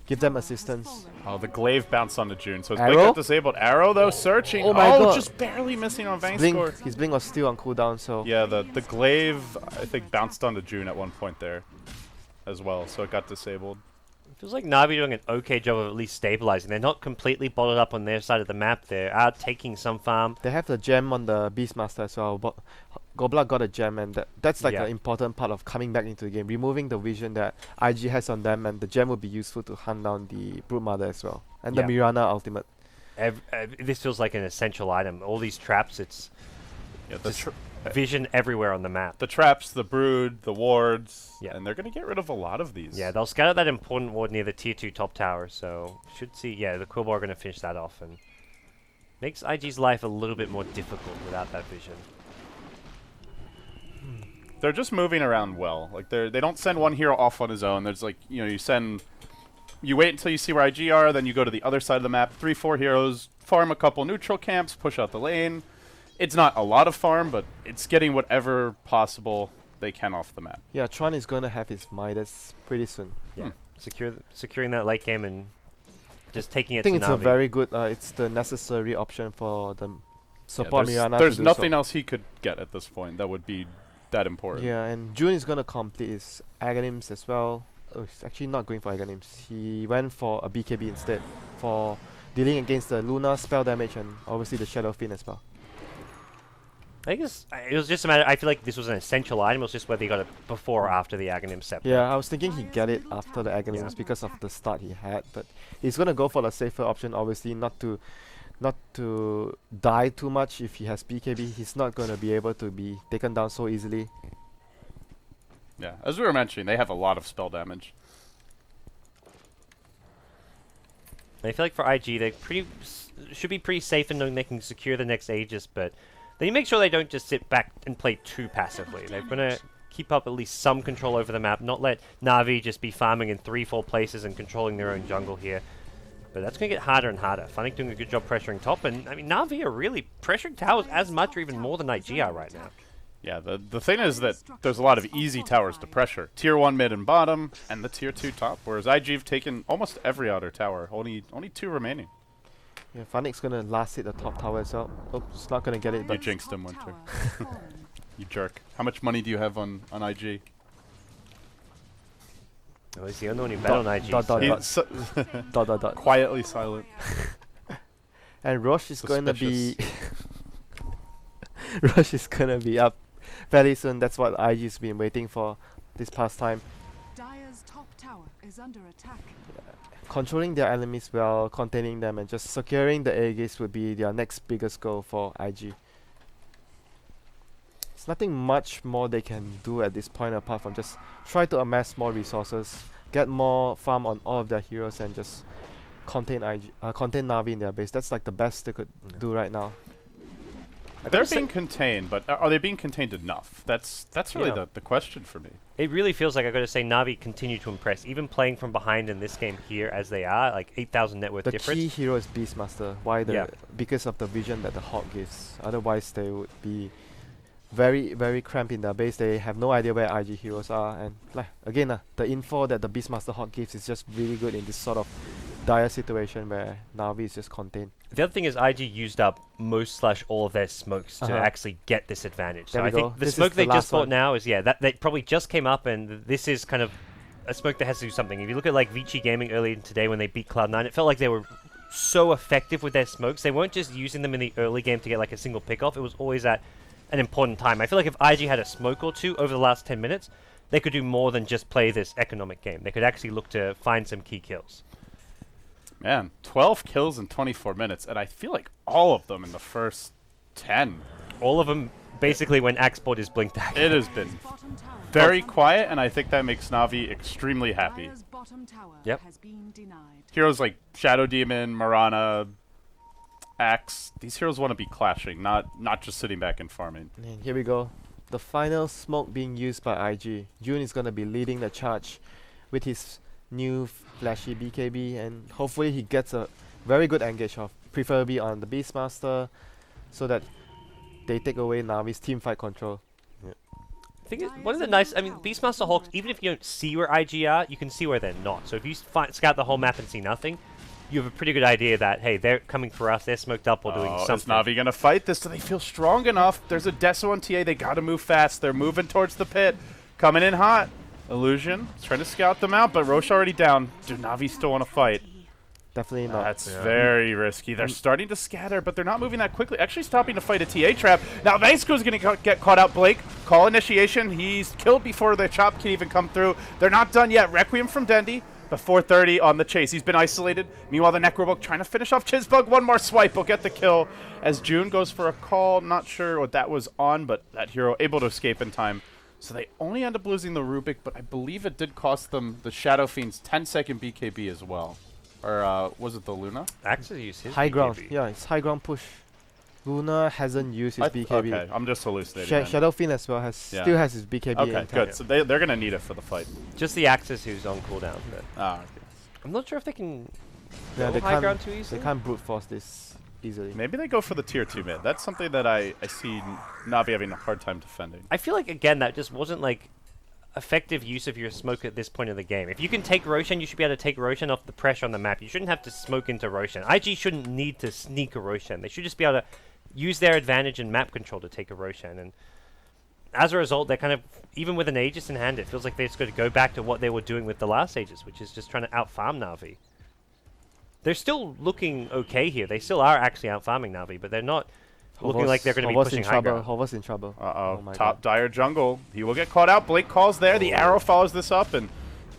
give them assistance. Oh, the glaive bounced onto June, so his Arrow? blink got disabled. Arrow, though, searching. Oh my god. Just barely missing on Vang score. Blink, his blink was still on cooldown, so Yeah, the glaive, I think, bounced onto June at one point there as well, so it got disabled. Feels like Na'Vi doing an okay job of at least stabilizing. They're not completely bottled up on their side of the map. They're out taking some farm. they have the gem on the Beastmaster as well. But Gobla got a gem, and that's like Yeah. an important part of coming back into the game, removing the vision that IG has on them, and the gem will be useful to hunt down the Broodmother as well, and the Yeah. Mirana ultimate. This feels like an essential item. All these traps, it's Yeah, just vision everywhere on the map. the traps, the Brood, the wards, Yeah. and they're going to get rid of a lot of these. Yeah, they'll scout out that important ward near the tier 2 top tower, so should see, yeah, the Quillbar are going to finish that off, and makes IG's life a little bit more difficult without that vision. They're just moving around well. Like, they don't send one hero off on his own. There's like, you wait until you see where IG are, then you go to the other side of the map, 3-4 heroes, farm a couple neutral camps, push out the lane. It's not a lot of farm, but it's getting whatever possible they can off the map. Yeah, Tron is gonna have his Midas pretty soon. Yeah, securing that late game and just taking it I think to it's Na'Vi. a very good. It's the necessary option for the support there's Mirana. there's to do nothing so. else he could get at this point that would be that important. Yeah, and June is gonna complete his Aghanims as well. Oh, he's actually not going for Aghanims. He went for a BKB instead for dealing against the Luna spell damage and obviously the Shadow Fiend as well. I guess it was just a matter. I feel like this was an essential item. It was just whether he got it before or after the Aghanim scepter. Yeah, I was thinking he'd get it after the Aghanims Yeah. because of the start he had, but he's gonna go for the safer option. Obviously, not to die too much. If he has BKB, he's not gonna be able to be taken down so easily. Yeah, as we were mentioning, they have a lot of spell damage. I feel like for IG, they should be pretty safe in knowing they can secure the next Aegis, but they need to make sure they don't just sit back and play too passively. They're going to keep up at least some control over the map, not let Na'Vi just be farming in 3-4 places and controlling their own jungle here. But that's going to get harder and harder. Funnick doing a good job pressuring top, and I mean, Na'Vi are really pressuring towers as much or even more than IG are right now. Yeah, the thing is that there's a lot of easy towers to pressure. Tier 1 mid and bottom, and the Tier 2 top, whereas IG have taken almost every outer tower. Only 2 remaining. Yeah, Funnick's gonna last hit the top tower as well. Oh, it's not gonna get it, You but jinxed him, WinteR. You jerk. How much money do you have on IG? Oh, he's the only one who bet on IG. dot, so- dot, He's so dot. quietly silent. And Roche is gonna be Suspicious. Roche is gonna be up very soon. That's what IG's been waiting for this past time. Dire's top tower is under attack. Controlling their enemies well, containing them, and just securing the Aegis would be their next biggest goal for IG. There's nothing much more they can do at this point apart from just try to amass more resources, get more farm on all of their heroes, and just contain Na'Vi in their base. That's like the best they could do right now. They're being contained, but are they being contained enough? That's really Yeah. the question for me. It really feels like I got to say Na'Vi continue to impress, even playing from behind in this game here as they are, like 8,000 net worth The difference. key hero is Beastmaster. Why the Yeah. because of the vision that the Hawk gives. Otherwise, they would be very very cramped in their base. They have no idea where IG heroes are, and like again, the info that the Beastmaster Hawk gives is just really good in this sort of dire situation where Na'Vi is just contained. The other thing is IG used up most/all of their smokes to Uh-huh. actually get this advantage. There So we I think go. the This is smoke the they just last bought one. now is that they probably just came up, and this is kind of a smoke that has to do something. If you look at like Vici Gaming earlier today when they beat Cloud9, it felt like they were so effective with their smokes. They weren't just using them in the early game to get like a single pick off. It was always at an important time. I feel like if IG had a smoke or two over the last 10 minutes, they could do more than just play this economic game. They could actually look to find some key kills. Man, 12 kills in 24 minutes, and I feel like all of them in the first 10. All of them basically when Axe bought his blink dagger. It has been Bottom tower very quiet, and I think that makes Na'Vi extremely happy. Dire's bottom tower Yep. has been denied. Heroes like Shadow Demon, Mirana, Axe, these heroes want to be clashing, not just sitting back and farming. And here we go. The final smoke being used by IG. June is gonna be leading the charge with his new flashy BKB, and hopefully he gets a very good engage off, preferably on the Beastmaster, so that they take away Navi's team fight control. I think one of the nice, I mean, Beastmaster Hawks, even if you don't see where IG are, you can see where they're not. So if you scout the whole map and see nothing, you have a pretty good idea that, hey, they're coming for us, they're smoked up or doing Is something. Na'Vi going to fight this? Do they feel strong enough? There's a Deso on TA. They got to move fast. They're moving towards the pit. Coming in hot. Illusion trying to scout them out, but Roche already down. Do Na'Vi still want to fight? Definitely not. That's very risky. They're starting to scatter, but they're not moving that quickly. Actually stopping to fight a TA trap. Now Vasco's going to get caught out. Blake, call initiation. He's killed before the chop can even come through. They're not done yet. Requiem from Dendi. But 430 on the chase. He's been isolated. Meanwhile, the Necrobook trying to finish off Chizbug. One more swipe will get the kill as June goes for a call. Not sure what that was on, but that hero able to escape in time. So they only end up losing the Rubik, but I believe it did cost them the Shadow Fiend's 10-second BKB as well. Or was it the Luna? Axe has used his High ground. BKB. Yeah, it's high ground push. Luna hasn't used his BKB. Okay, I'm just hallucinating. then. Shadow Fiend as well still has his BKB. Okay, intact. good. So they're going to need it for the fight. Just the Axis who's on cooldown. But Okay. I'm not sure if they can Yeah, go they high can't. ground too They easily. can't brute force this easily. Maybe they go for the tier 2 mid. That's something that I see Na'Vi having a hard time defending. I feel like, again, that just wasn't like effective use of your smoke at this point of the game. If you can take Roshan, you should be able to take Roshan off the pressure on the map. You shouldn't have to smoke into Roshan. IG shouldn't need to sneak a Roshan. They should just be able to use their advantage in map control to take a Roshan. And as a result, they're kind of, even with an Aegis in hand, it feels like they're just going to go back to what they were doing with the last Aegis, which is just trying to out-farm Na'Vi. They're still looking okay here. They still are actually out-farming Na'Vi, but they're not looking like they're going to be pushing high ground. Hover's in trouble. Uh-oh. my Top God. dire jungle. He will get caught out. Blake calls there. The arrow follows this up, and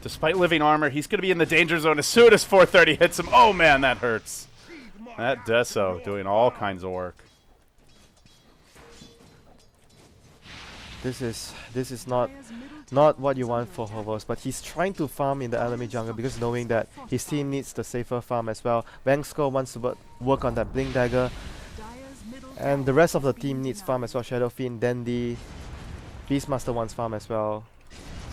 despite living armor, he's going to be in the danger zone as soon as 430 hits him. Oh, man, that hurts. That Deso doing all kinds of work. This is not what you want for Hovos, but he's trying to farm in the enemy jungle because knowing that his team needs the safer farm as well. Vangsko wants to work on that Blink Dagger, Dire's middle and the rest of the team needs farm as well. Shadow Fiend, Dendi, Beastmaster wants farm as well.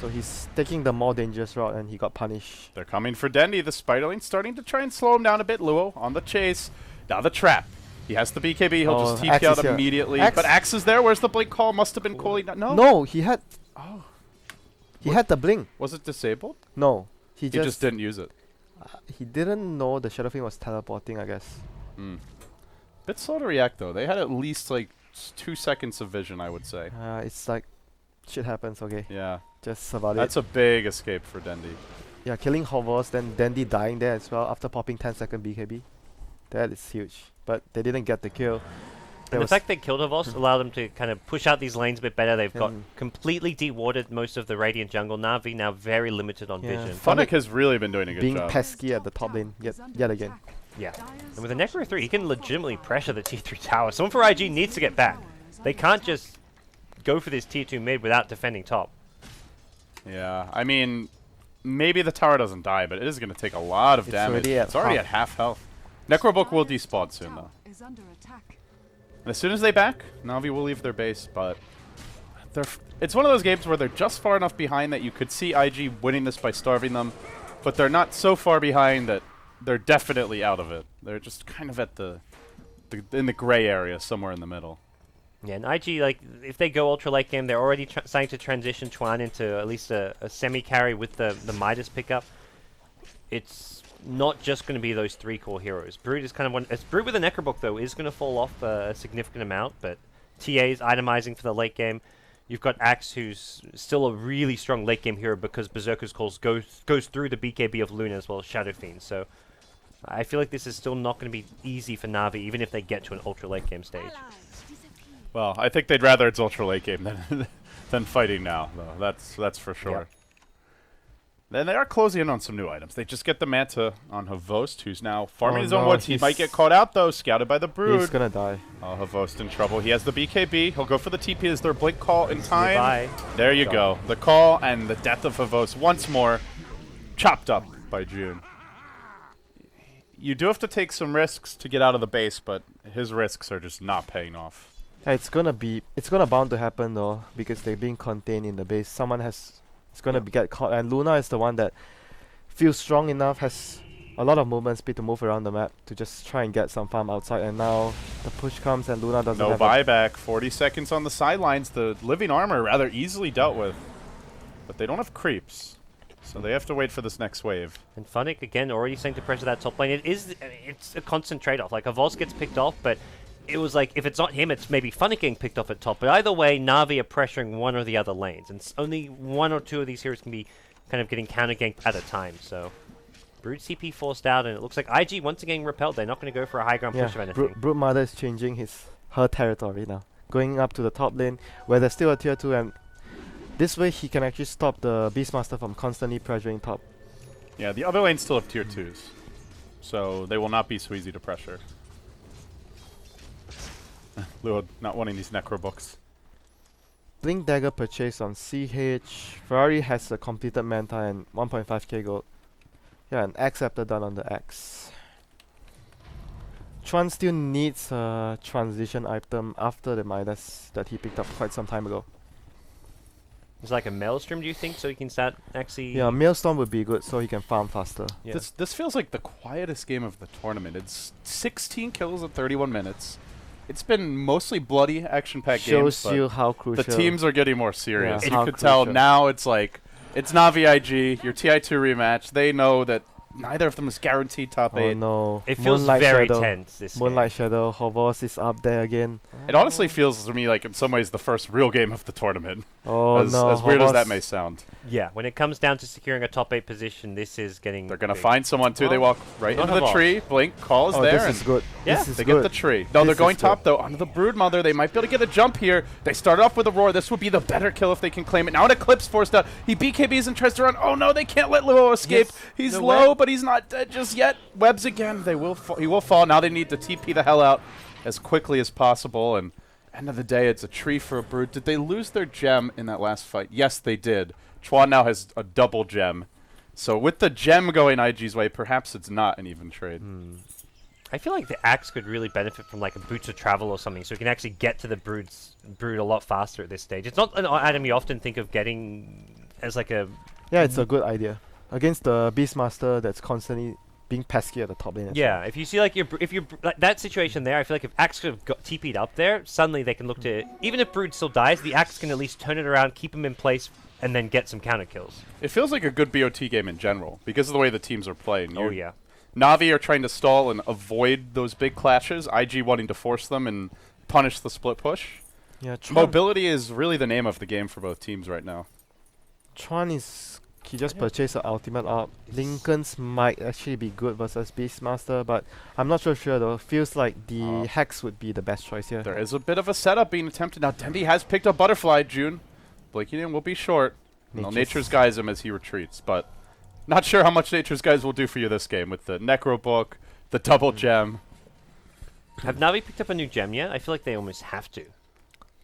So he's taking the more dangerous route, and he got punished. They're coming for Dendi. The Spiderling starting to try and slow him down a bit. Luo on the chase. Now the trap. He has the BKB. He'll just TP Axe out is here. immediately. Axe. But Axe is there. Where's the Blink call? Must have been calling. No. No, he had Oh. he had the blink. Was it disabled? No, he He just, just didn't use it. he didn't know the Shadow Fiend was teleporting, I guess. Bit slow to react, though. They had at least, like, 2 seconds of vision, I would say. It's like shit happens. Okay, Yeah. just survive it. That's a big escape for Dendi. Yeah, killing Hovos, then Dendi dying there as well after popping 10-second BKB. That is huge. But they didn't get the kill. And the fact they killed Havos allowed them to kind of push out these lanes a bit better. They've got Mm. completely de-warded most of the Radiant jungle. Na'Vi now very limited on Yeah. vision. Funnick has really been doing a good being job. pesky at the top lane yet again. Yeah. And with a Necro 3, he can legitimately pressure the Tier 3 tower. Someone for IG needs to get back. They can't just go for this Tier 2 mid without defending top. Yeah, I mean, maybe the tower doesn't die, but it is going to take a lot of It's damage. already at It's already half. at half health. Necrobook will despawn soon, though. Is under attack. And as soon as they back, Na'Vi will leave their base, but it's one of those games where they're just far enough behind that you could see IG winning this by starving them, but they're not so far behind that they're definitely out of it. They're just kind of at in the gray area, somewhere in the middle. Yeah, and IG, like, if they go ultra late game, they're already starting to transition Chuan into at least a semi-carry with the Midas pickup. It's not just going to be those 3 core heroes. Brood is kind of one. Brood with a Necrobook, though, is going to fall off a significant amount, but TA's itemizing for the late game. You've got Axe, who's still a really strong late game hero because Berserker's Calls goes through the BKB of Luna as well as Shadow Fiend. So I feel like this is still not going to be easy for Na'Vi, even if they get to an ultra late game stage. Well, I think they'd rather it's ultra late game than fighting now, though. That's for sure. Yeah. Then they are closing in on some new items. They just get the Manta on Havost, who's now farming Oh his own no, woods. He might get caught out, though, scouted by the Brood. He's gonna die. Oh, Havost in trouble. He has the BKB. He'll go for the TP as their blink call in time. Nearby. There you go. The call and the death of Havost once more chopped up by June. You do have to take some risks to get out of the base, but his risks are just not paying off. Yeah, it's gonna bound to happen though, because they're being contained in the base. It's gonna get caught, and Luna is the one that feels strong enough, has a lot of movement speed to move around the map to just try and get some farm outside. And now the push comes, and Luna doesn't No have buyback. 40 seconds on the sidelines. The living armor rather easily dealt with, but they don't have creeps, so they have to wait for this next wave. And Funnick, again, already starting to pressure that top lane. It's a constant trade-off. Like, Avos gets picked off, but it was like, if it's not him, it's maybe Funnick getting picked off at top. But either way, Na'Vi are pressuring one or the other lanes. And only 1 or 2 of these heroes can be kind of getting counter-ganked at a time. So, Brood CP forced out, and it looks like IG once again repelled. They're not going to go for a high ground push of anything. Broodmother is changing her territory now, going up to the top lane where there's still a tier 2, and this way he can actually stop the Beastmaster from constantly pressuring top. Yeah, the other lanes still have tier 2s, so they will not be so easy to pressure. Luo not wanting these Necrobooks. Blink Dagger purchase on CH. Ferrari has a completed Manta and 1.5k gold. Yeah, an X Scepter done on the X. Chuan still needs a transition item after the Midas that he picked up quite some time ago. It's like a Maelstrom, do you think, so he can start actually... Yeah, Maelstrom would be good so he can farm faster. Yeah. This feels like the quietest game of the tournament. It's 16 kills in 31 minutes. It's been mostly bloody action-packed games, Shows but you how crucial. the teams are getting more serious. Yeah, You how could tell crucial. now it's like, it's Na'Vi IG, your TI2 rematch. They know that neither of them is guaranteed top 8. Oh no. It feels Moonlight very Shadow. tense, this Moonlight Shadow, Hovos is up there again. It honestly feels to me like in some ways the first real game of the tournament. Oh as no. weird as Hovos- that may sound. Yeah, when it comes down to securing a top 8 position, this is getting... They're going to big. find someone too. They Well, walk right not into the Havok. tree. Blink, call is Oh, there. this and is good. Yeah, this is they good. get the tree. No, they're This going is top good. though. Onto the Broodmother. They might be able to get a jump here. They start off with a roar. This would be the better kill if they can claim it. Now an Eclipse forced out. He BKBs and tries to run. Oh no, they can't let Luo escape. Yes, He's the low, web. but he's not dead just yet. Webs again. They will. He will fall. Now they need to TP the hell out as quickly as possible. And end of the day, it's a tree for a Brood. Did they lose their gem in that last fight? Yes, they did. Chuan now has a double gem. So with the gem going IG's way, perhaps it's not an even trade. I feel like the Axe could really benefit from like a Boots of Travel or something, so we can actually get to the Brood a lot faster at this stage. It's not an item you often think of getting as like a... Yeah, it's a good idea. Against the Beastmaster that's constantly being pesky at the top lane. as Yeah, if you see like like that situation there, I feel like if Axe could have got TP'd up there, suddenly they can look to... Even if Brood still dies, the Axe can at least turn it around, keep him in place, and then get some counter kills. It feels like a good BOT game in general because of the way the teams are playing. Oh yeah. Na'Vi are trying to stall and avoid those big clashes. IG wanting to force them and punish the split push. well. Yeah, Chuan, Mobility is really the name of the game for both teams right now. Chuan is... He just purchased an ultimate up. Lincoln's might actually be good versus Beastmaster, but I'm not so sure though. Feels like the Hex would be the best choice here. There is a bit of a setup being attempted. Now Demby has picked up Butterfly, June. Blinking in will be short. Well, Nature's Guise him as he retreats, but not sure how much Nature's Guise will do for you this game with the Necro Book, the double gem. Have Na'Vi picked up a new gem yet? I feel like they almost have to.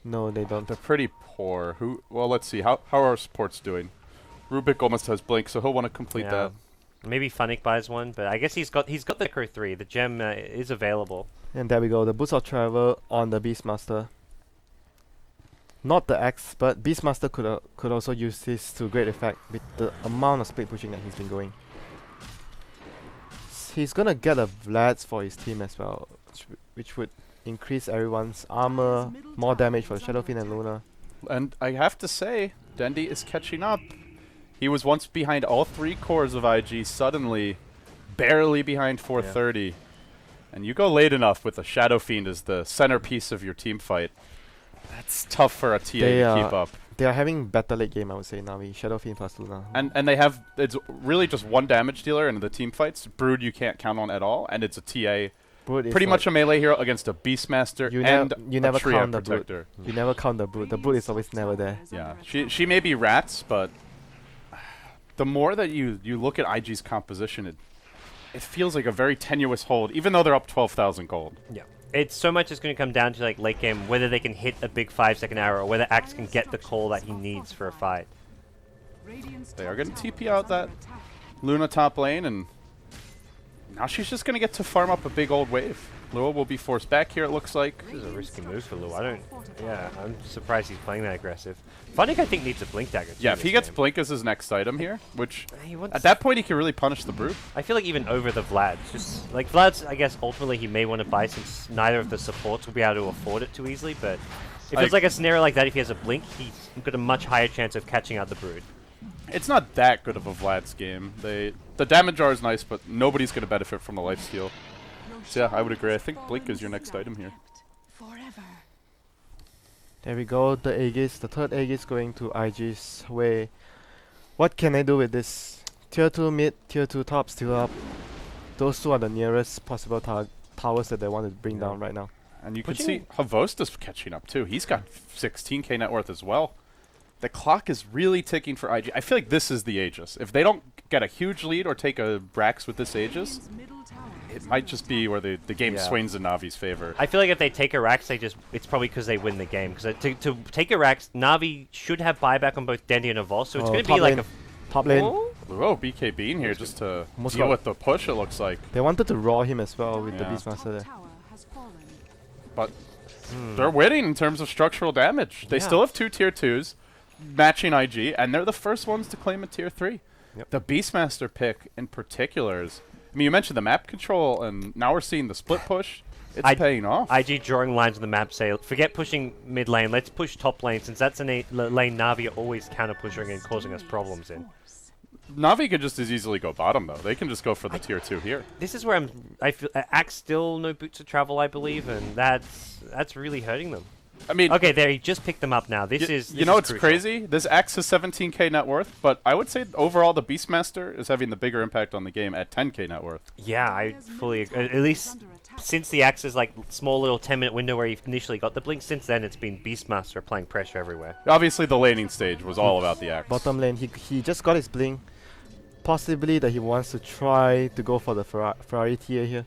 No, they don't. They're pretty poor. Well, let's see. How are our supports doing? Rubik almost has Blink, so he'll want to complete Yeah. that. Maybe Funnick buys one, but I guess he's got the Necro 3. The gem is available. And there we go, the Boots of Travel on the Beastmaster. Not the Axe, but Beastmaster could also use this to great effect with the amount of split pushing that he's been going. He's gonna get a Vlad's for his team as well, which would increase everyone's armor, more damage for Shadowfiend and Luna. And I have to say, Dendi is catching up. He was once behind all 3 cores of IG, suddenly barely behind 430. And you go late enough with the Shadowfiend as the centerpiece of your team fight. That's tough for a TA to keep up. They are having better late game, I would say, Navi. Shadowfiend plus Luna. And they have, it's really just one damage dealer in the team fights. Brood you can't count on at all, and it's a TA. Brood is Pretty like much a melee hero against a Beastmaster and you never a Tria count the Brood. Protector. You never count the Brood. The Brood is always never there. Yeah, she may be rats, but the more that you look at IG's composition, it feels like a very tenuous hold, even though they're up 12,000 gold. Yeah. It's so much is going to come down to like late game, whether they can hit a big 5-second arrow, or whether Axe can get the call that he needs for a fight. They are going to TP out that Luna top lane, and now she's just going to get to farm up a big old wave. Lua will be forced back here, it looks like. This is a risky move for Lou. I'm surprised he's playing that aggressive. Funnick, I think, needs a Blink Dagger too. Yeah, if he this gets game. Blink as his next item here, which He wants- at that point he can really punish the Brood. I feel like even over the Vlad's, just like Vlad's, I guess ultimately he may want to buy since neither of the supports will be able to afford it too easily. But if it's like a scenario like that, if he has a Blink, he's got a much higher chance of catching out the Brood. It's not that good of a Vlad's game. The damage jar is nice, but nobody's going to benefit from the lifesteal. So yeah, I would agree. I think Blink is your next item here. Forever. There we go, the Aegis, the third Aegis going to IG's way. What can I do with this? Tier 2 mid, Tier 2 top still up. Those two are the nearest possible towers that they want to bring down right now. And you can see Havost is catching up too. He's got 16k net worth as well. The clock is really ticking for IG. I feel like this is the Aegis. If they don't get a huge lead or take a Brax with this Aegis, it might just be where the game swings in Navi's favor. I feel like if they take Arax, it's probably because they win the game. Because to take Arax, Navi should have buyback on both Dendi and Evolve, so it's going to be like a top lane. Oh, BKB in here just to Almost deal got- with the push, it looks like. They wanted to raw him as well with the Yeah. Beastmaster there. But they're winning in terms of structural damage. They Yeah. still have 2 tier 2s matching IG, and they're the first ones to claim a tier 3. Yep. The Beastmaster pick in particular is... I mean, you mentioned the map control, and now we're seeing the split push. It's paying off. IG drawing lines on the map say, forget pushing mid lane, let's push top lane, since that's a lane Navi are always counter pushing and causing us problems in. Navi could just as easily go bottom, though. They can just go for the tier 2 here. This is where I feel Axe still no boots of travel, I believe, and that's really hurting them. I mean... Okay, there, he just picked them up now. This is you know, it's crucial. crazy. This Axe is 17k net worth, but I would say overall the Beastmaster is having the bigger impact on the game at 10k net worth. Yeah, I fully agree. At least since the Axe's like small little 10-minute window where he initially got the blink, since then it's been Beastmaster applying pressure everywhere. Obviously, the laning stage was all about the Axe. Bottom lane, he just got his blink. Possibly that he wants to try to go for the Ferrari tier here.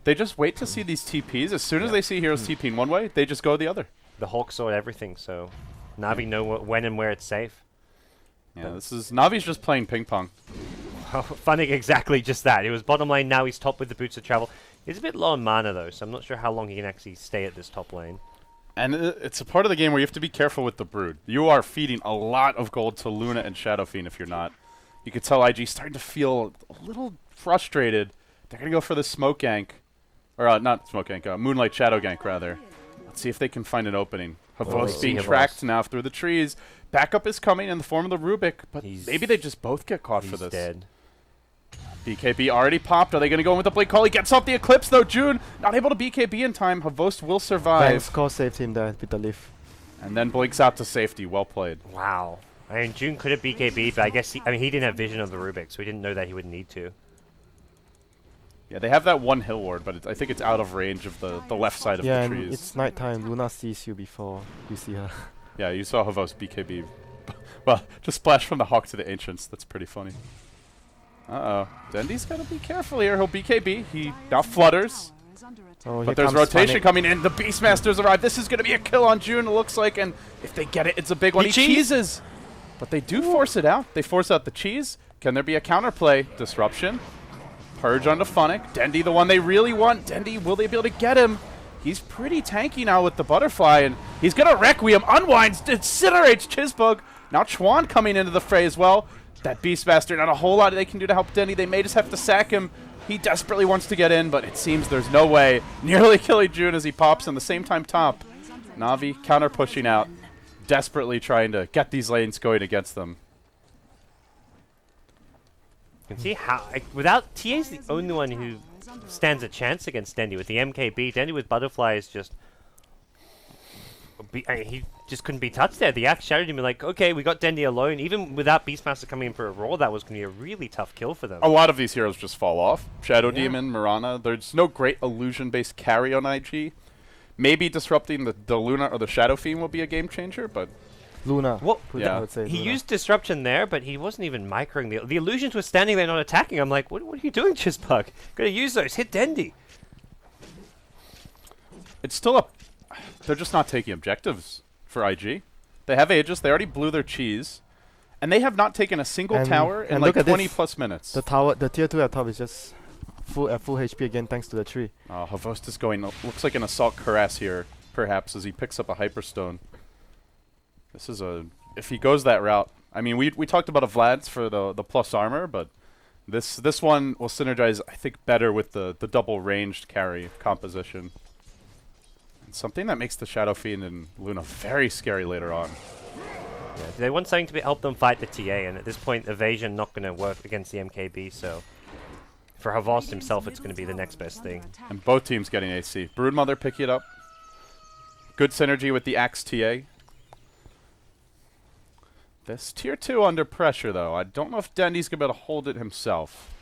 They just wait to see these TPs. As soon as they see heroes TPing one way, they just go the other. The Hawk sword, everything, so Navi know when and where it's safe. Yeah, this is... Navi's just playing ping pong. Funny, exactly just that. It was bottom lane, now he's top with the boots of travel. He's a bit low on mana though, so I'm not sure how long he can actually stay at this top lane. And it's a part of the game where you have to be careful with the Brood. You are feeding a lot of gold to Luna and Shadowfiend if you're not. You could tell IG starting to feel a little frustrated. They're going to go for the smoke gank. Or not smoke gank, Moonlight Shadow gank rather. Let's see if they can find an opening. Havost being tracked now through the trees. Backup is coming in the form of the Rubik, but maybe they just both get caught for this. Dead. BKB already popped. Are they going to go in with the Blink Call? He gets off the Eclipse though. June not able to BKB in time. Havost will survive. Thanks, Call saved him there with the lift. And then blinks out to safety. Well played. Wow. I mean, June could have BKB'd, but I guess he didn't have vision of the Rubik, so he didn't know that he would need to. Yeah, they have that one hill ward, but I think it's out of range of the left side of Yeah, the and trees. it's nighttime. Luna sees you before you see her. Yeah, you saw Havost BKB. Well, just splash from the Hawk to the Ancients. That's pretty funny. Uh-oh. Dendi's got to be careful here. He'll BKB. He now flutters. Oh, here But there's comes rotation Funnick. coming in. The Beastmasters arrive. This is going to be a kill on June, it looks like. And if they get it, it's a big one. He cheeses. But they do force it out. They force out the cheese. Can there be a counterplay? Disruption. Purge onto Funnick. Dendy, the one they really want. Dendy, will they be able to get him? He's pretty tanky now with the butterfly, and he's going to Requiem, unwinds, incinerates Chizbug. Now Chuan coming into the fray as well. That Beastmaster, not a whole lot they can do to help Dendy. They may just have to sack him. He desperately wants to get in, but it seems there's no way. Nearly killing June as he pops in the same time top. Na'Vi counter pushing out, desperately trying to get these lanes going against them. You can see how, without TA's the only one who stands a chance against Dendy with the MKB. Dendy with Butterfly is just, he just couldn't be touched there. The Axe shouted him like, okay, we got Dendy alone. Even without Beastmaster coming in for a roar, that was going to be a really tough kill for them. A lot of these heroes just fall off. Shadow Demon, Mirana. There's no great illusion-based carry on IG. Maybe disrupting the Luna or the Shadow Fiend will be a game changer, but Luna. Well, I would say he Luna. used disruption there, but he wasn't even microing the illusions were standing there not attacking. I'm like, what are you doing, Chizbug? Gotta use those. Hit Dendy. it's still a... They're just not taking objectives for IG. They have Aegis. They already blew their cheese. And they have not taken a single tower in like 20 plus minutes. The tower, the tier 2 at top is just full HP again thanks to the tree. Havost is going, looks like an Assault Cuirass here, perhaps, as he picks up a Hyperstone. This is a... If he goes that route... I mean, we talked about a Vlad's for the plus armor, but this one will synergize, I think, better with the double ranged carry composition. And something that makes the Shadow Fiend and Luna very scary later on. Yeah, they want something to help them fight the TA, and at this point, evasion not going to work against the MKB, so for Havost himself, it's going to be the next best thing. And both teams getting AC. Broodmother picking it up. Good synergy with the Axe TA. This tier 2 under pressure, though. I don't know if Dendy's going to be able to hold it himself.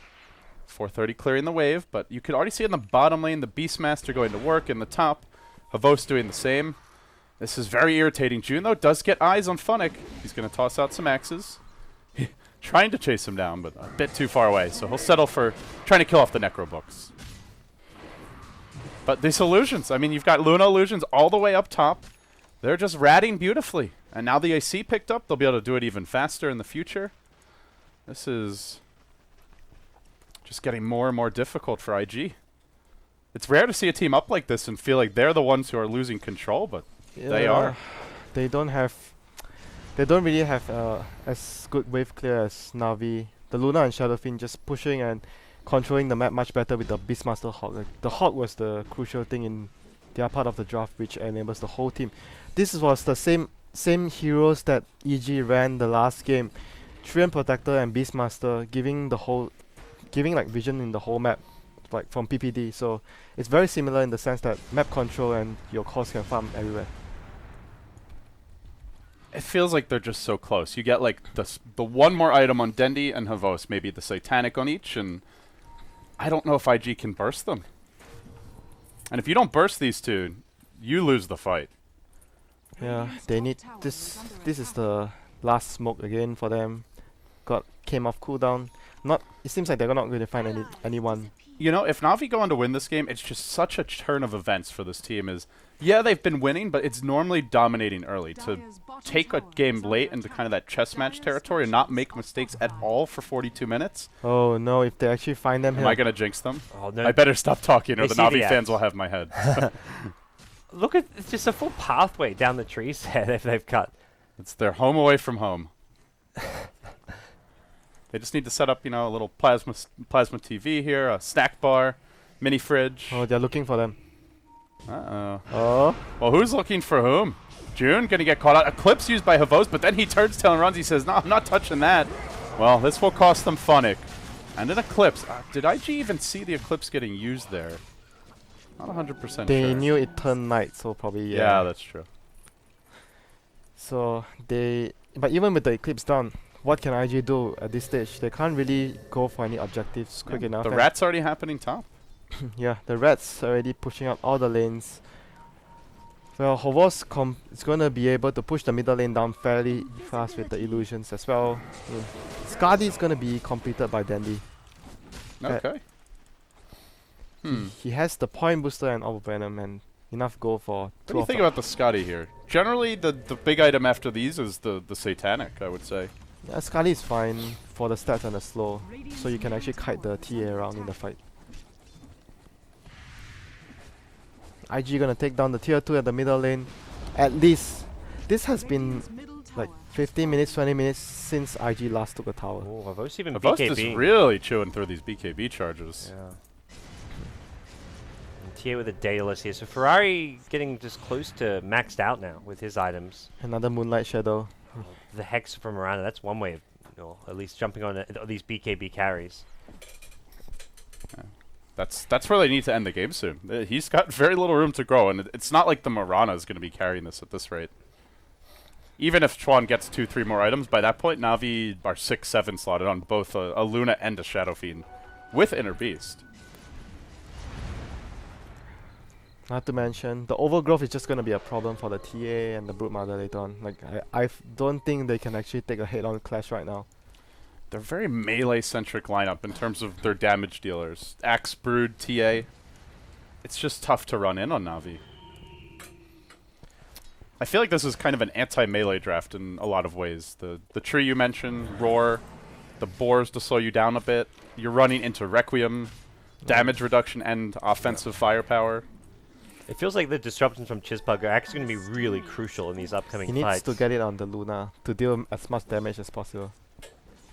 430 clearing the wave, but you could already see in the bottom lane the Beastmaster going to work in the top. Havost doing the same. This is very irritating. June, though, does get eyes on Funnick. He's going to toss out some axes. Trying to chase him down, but a bit too far away, so he'll settle for trying to kill off the Necrobooks. But these illusions, I mean, you've got Luna illusions all the way up top. They're just ratting beautifully. And now the AC picked up, they'll be able to do it even faster in the future. This is just getting more and more difficult for IG. It's rare to see a team up like this and feel like they're the ones who are losing control, but they are. They don't really have as good wave clear as Na'Vi. The Luna and Shadow Fiend just pushing and controlling the map much better with the Beastmaster Hawk. Like, the Hawk was the crucial thing in their part of the draft, which enables the whole team. This was the same heroes that EG ran the last game. Treant Protector and Beastmaster giving like vision in the whole map, like from PPD. So it's very similar in the sense that map control and your cores can farm everywhere. It feels like they're just so close. You get like the one more item on Dendy and Havost, maybe the Satanic on each, and I don't know if IG can burst them. And if you don't burst these two, you lose the fight. Yeah, they need this. This is the last smoke again for them. Came off cooldown. It seems like they're not going to find anyone. You know, if Na'Vi go on to win this game, it's just such a turn of events for this team. Yeah, they've been winning, but it's normally dominating early. To take a game late into kind of that chess match territory and not make mistakes at all for 42 minutes. Oh no, if they actually find them Am here. I going to jinx them? Oh, no. I better stop talking or They the see the Na'Vi fans ads. will have my head. Look at, it's just a full pathway down the trees there they've cut. It's their home away from home. They just need to set up, you know, a little plasma TV here, a snack bar, mini fridge. Oh, they're looking for them. Uh-oh. Oh. Well, who's looking for whom? June gonna get caught out. Eclipse used by Havost, but then he turns tail and runs. He says, no, I'm not touching that. Well, this will cost them Funnick. And an Eclipse. Did IG even see the Eclipse getting used there? Not 100% sure. They knew it turned night, so probably Yeah, that's true. So but even with the Eclipse down, what can IG do at this stage? They can't really go for any objectives quick enough. The and rat's already happening top. yeah, the Rats already pushing out all the lanes. Well, Havost is going to be able to push the middle lane down fairly fast with the illusions as well. Skadi is going to be completed by Dandy. Okay. He has the point booster and Orb of Venom and enough gold for What do you think about the Scotty here? Generally, the big item after these is the Satanic, I would say. Yeah, Scully is fine for the stats and the slow, so you can actually kite the TA around in the fight. IG gonna take down the tier 2 at the middle lane. At least, this has been Radiant's middle like tower 15 minutes, 20 minutes since IG last took a tower. Oh, Havost even Havost is BKB. really chewing through these BKB charges. Yeah. And Tia with a Daedalus here. So Ferrari getting just close to maxed out now with his items. Another Moonlight Shadow. The Hex from Miranda, that's one way of, at least jumping on these BKB carries. That's where they need to end the game soon. He's got very little room to grow, and it's not like the Mirana is going to be carrying this at this rate. Even if Chuan gets 2-3 more items, by that point, Na'Vi are 6-7 slotted on both a Luna and a Shadow Fiend with Inner Beast. Not to mention, the overgrowth is just gonna be a problem for the TA and the Broodmother later on. Like, I don't think they can actually take a head-on clash right now. They're a very melee-centric lineup in terms of their damage dealers. Axe, Brood, TA. It's just tough to run in on Na'Vi. I feel like this is kind of an anti-melee draft in a lot of ways. The tree you mentioned, Roar, the boars to slow you down a bit. You're running into Requiem, damage reduction and offensive firepower. It feels like the disruptions from Chizpug are actually going to be really crucial in these upcoming He needs fights. to get it on the Luna to deal as much damage as possible.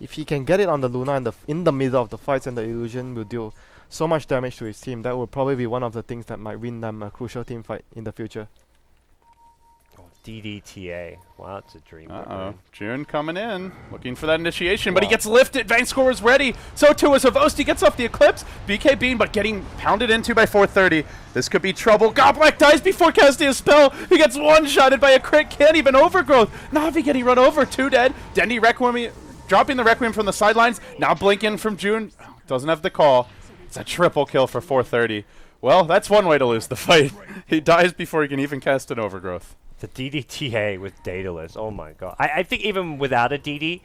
If he can get it on the Luna in the middle of the fights, and the illusion will deal so much damage to his team, that will probably be one of the things that might win them a crucial team fight in the future. DDTA. Wow, it's a dream. Uh-oh. June coming in, looking for that initiation, but he gets lifted. Vangscore is ready. So too is Havost. He gets off the Eclipse. BK Bean, but getting pounded into by 430. This could be trouble. Goblak dies before casting a spell. He gets one-shotted by a crit. Can't even overgrowth. Na'Vi getting run over. 2 dead. Dendi Requiem dropping the Requiem from the sidelines. Now blinking from June. Doesn't have the call. It's a triple kill for 430. Well, that's one way to lose the fight. He dies before he can even cast an overgrowth. The DDTA with Daedalus. Oh my god. I think even without a DD,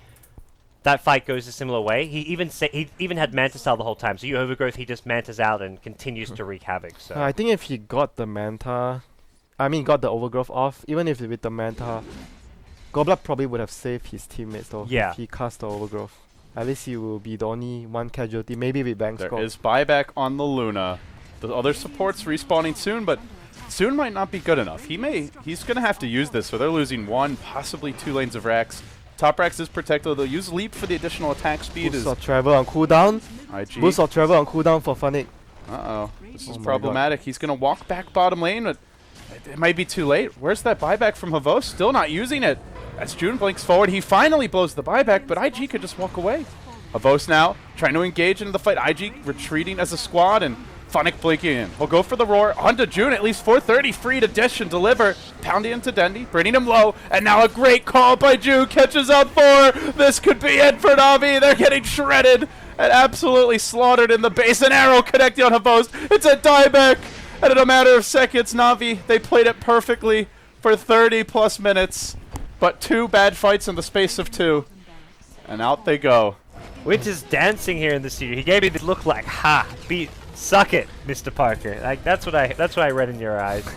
that fight goes a similar way. He even had Manta Cell the whole time. So you overgrowth, he just Mantas out and continues to wreak havoc. So I think if he got the Manta, got the overgrowth off, even if with the Manta, Goblak probably would have saved his teammates though. Yeah. If he cast the overgrowth. At least he will be the only one casualty, maybe with Bang There Score. is buyback on the Luna. The other supports respawning soon, but soon might not be good enough. He's going to have to use this, so they're losing 1, possibly 2 lanes of Rax. Top Rax is protected. They'll use Leap for the additional attack speed. Boost of travel on cooldown. IG. Boost of travel on cooldown for Funnick. Uh-oh. This is my problematic. He's going to walk back bottom lane, but it might be too late. Where's that buyback from Havost? Still not using it. As June blinks forward, he finally blows the buyback, but IG could just walk away. Havost now trying to engage into the fight. IG retreating as a squad, and Funnick blinking in. He'll go for the roar. Onto June, at least 430, free to dish and deliver. Pounding into Dendi, bringing him low, and now a great call by June. Catches up 4. This could be it for Na'Vi. They're getting shredded and absolutely slaughtered in the base. An arrow connecting on Havost. It's a dieback, and in a matter of seconds, Na'Vi, they played it perfectly for 30 plus minutes. But 2 bad fights in the space of 2, and out they go. WinteR's dancing here in the studio. He gave me this look like, suck it, Mr. Parker. Like that's what I read in your eyes.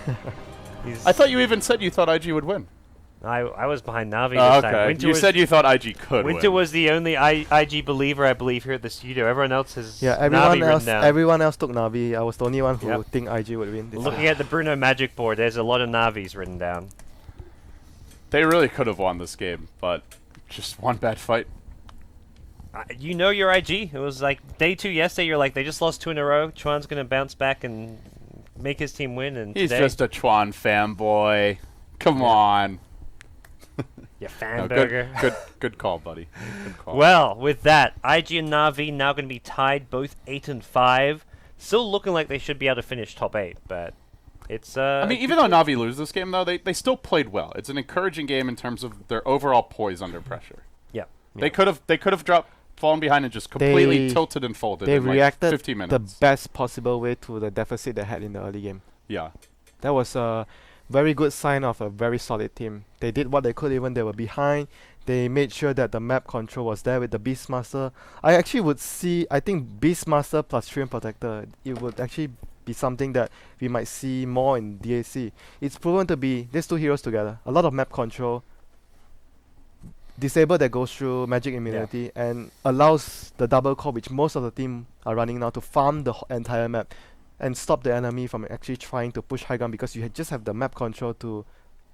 I thought you even said you thought IG would win. I was behind Na'Vi Oh, this time. okay. You said you thought IG could win. WinteR was the only IG believer, I believe, here at the studio. Everyone else has Yeah, Na'Vi written down. everyone else took Na'Vi. I was the only one who Yep. think IG would win this. Looking at the Bruno Magic board, there's a lot of Na'Vis written down. They really could have won this game, but just one bad fight. You know your IG. It was like day 2 yesterday. You're like, they just lost 2 in a row. Chuan's gonna bounce back and make his team win. And He's today, just a Chuan fanboy. Come on. you No, fanburger. good call, buddy. Good call. Well, with that, IG and Na'Vi now going to be tied, both 8 and 5. Still looking like they should be able to finish top 8, but it's I mean, even though Na'Vi lose this game, though, they still played well. It's an encouraging game in terms of their overall poise under pressure. yeah. They could have fallen behind and just completely tilted and folded They in like reacted 15 the minutes. best possible way to the deficit they had in the early game. Yeah. That was a very good sign of a very solid team. They did what they could even they were behind. They made sure that the map control was there with the Beastmaster. I think Beastmaster plus Stream Protector, it would actually be something that we might see more in DAC. It's proven to be these 2 heroes together. A lot of map control. disable that goes through magic immunity and allows the double core, which most of the team are running now, to farm the entire map and stop the enemy from actually trying to push high ground, because you just have the map control to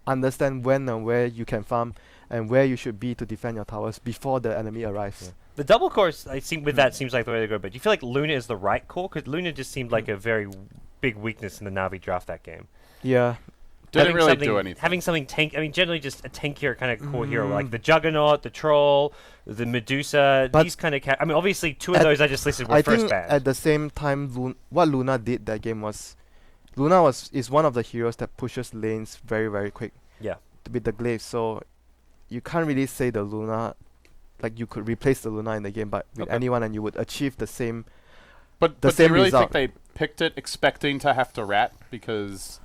understand when and where you can farm and where you should be to defend your towers before the enemy arrives. The double core, with that seems like the way to go. But do you feel like Luna is the right core? Because Luna just seemed like a very big weakness in the Na'Vi draft that game. Yeah. Didn't really do anything. Having something tank, I mean, generally just a tankier kind of core hero, like the Juggernaut, the Troll, the Medusa, But these kind of I mean, obviously, two of those I just listed were I first think banned. at the same time, what Luna did that game was, Luna is one of the heroes that pushes lanes very, very quick. Yeah. With the glaive, so you can't really say the Luna, like you could replace the Luna in the game, but with anyone and you would achieve the same. But the do same you really result. think they picked it expecting to have to rat? Because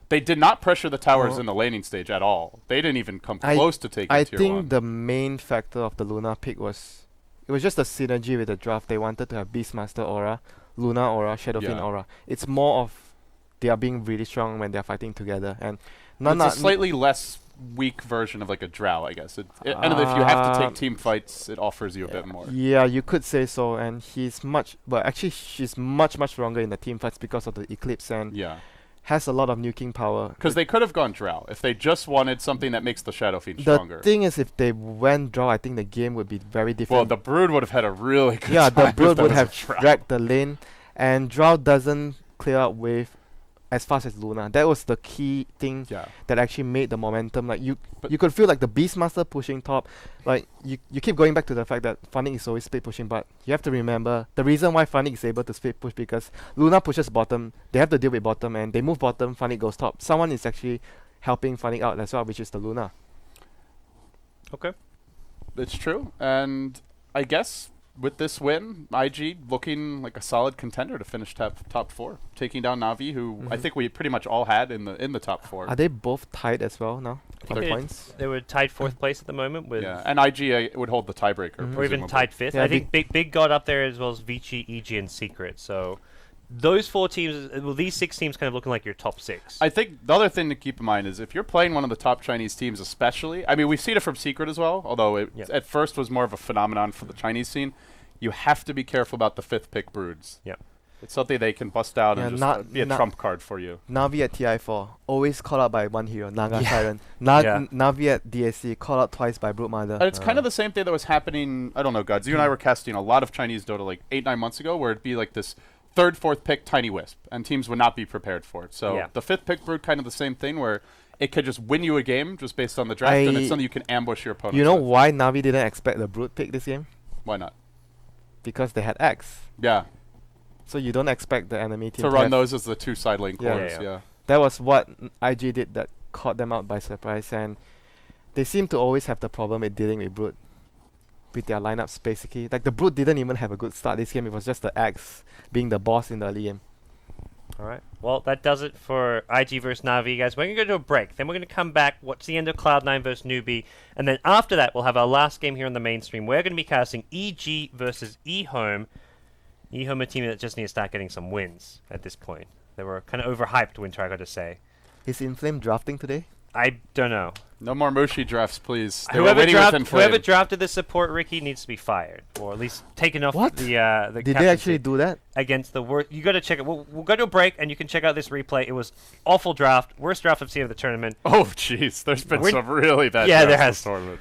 they did not pressure the towers in the laning stage at all. They didn't even come close to taking I tier think 1. the main factor of the Luna pick was, it was just the synergy with the draft. They wanted to have Beastmaster aura, Luna aura, Shadowfiend aura. It's more of they are being really strong when they are fighting together, and It's a slightly less weak version of like a Drow, I guess. And if you have to take team fights, it offers you a bit more. Yeah, you could say so. And she's much much stronger in the team fights because of the Eclipse and has a lot of nuking power. Because they could have gone Drow if they just wanted something that makes the Shadowfiend The stronger. thing is, if they went draw, I think the game would be very different. Well, the Brood would have had a really good yeah, time the if Brood that would was a have Drow. dragged the lane, and Drow doesn't clear up wave as fast as Luna. That was the key thing that actually made the momentum. Like you could feel like the Beastmaster pushing top. Like you keep going back to the fact that Funnick is always split pushing, but you have to remember the reason why Funnick is able to split push, because Luna pushes bottom, they have to deal with bottom, and they move bottom, Funnick goes top. Someone is actually helping Funnick out as well, which is the Luna. Okay. It's true, and I guess with this win, IG looking like a solid contender to finish top 4, taking down Na'Vi, who I think we pretty much all had in the top 4. Are they both tied as well now for the points? They were tied 4th place at the moment with and IG would hold the tiebreaker, or even presumably. tied 5th. Yeah, I think Big got up there as well as Vici, EG, and Secret. So those 4 teams, well, these 6 teams kind of looking like your top 6. I think the other thing to keep in mind is if you're playing one of the top Chinese teams especially, I mean, we've seen it from Secret as well, although it at first was more of a phenomenon for the Chinese scene, you have to be careful about the 5th pick Broods. Yeah. It's something they can bust out and just be a trump card for you. Navi at TI4, always called out by one hero, Naga Siren. Navi at DSC, called out twice by Broodmother. And it's kind of the same thing that was happening, I don't know, GoDz, you and I were casting a lot of Chinese Dota like 8-9 months ago, where it'd be like this 3rd, 4th pick Tiny Wisp, and teams would not be prepared for it. So the 5th pick Brood, kind of the same thing, where it could just win you a game just based on the draft, and it's something you can ambush your opponent. You know why Navi didn't expect the Brood pick this game? Why not? Because they had X. Yeah. So you don't expect the enemy team to run those as the 2 side lane cores. Yeah. That was what IG did that caught them out by surprise, and they seem to always have the problem with dealing with Brood. With their lineups, basically. Like, the Brood didn't even have a good start this game. It was just the Axe being the boss in the early game. Alright. Well, that does it for IG versus Na'Vi, guys. We're going to go to a break. Then we're going to come back, watch the end of Cloud9 versus Newbie. And then after that, we'll have our last game here on the main stream. We're going to be casting EG versus eHome. eHome, a team that just needs to start getting some wins at this point. They were kind of overhyped, WinteR, I got to say. Is Inflame drafting today? I don't know. No more Mushi drafts, please. Whoever drafted the support, Ricky, needs to be fired, or at least taken off the Did they actually do that? Against the worst. You got to check it. We'll go to a break, and you can check out this replay. It was awful draft, worst draft I've seen of the tournament. Oh, jeez, there's been some really bad. Yeah, drafts there has. this tournament.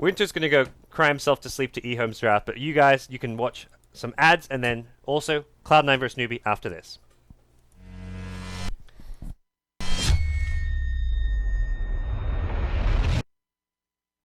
WinteR's gonna go cry himself to sleep to eHome's draft, but you guys, you can watch some ads, and then also Cloud9 vs Newbie after this.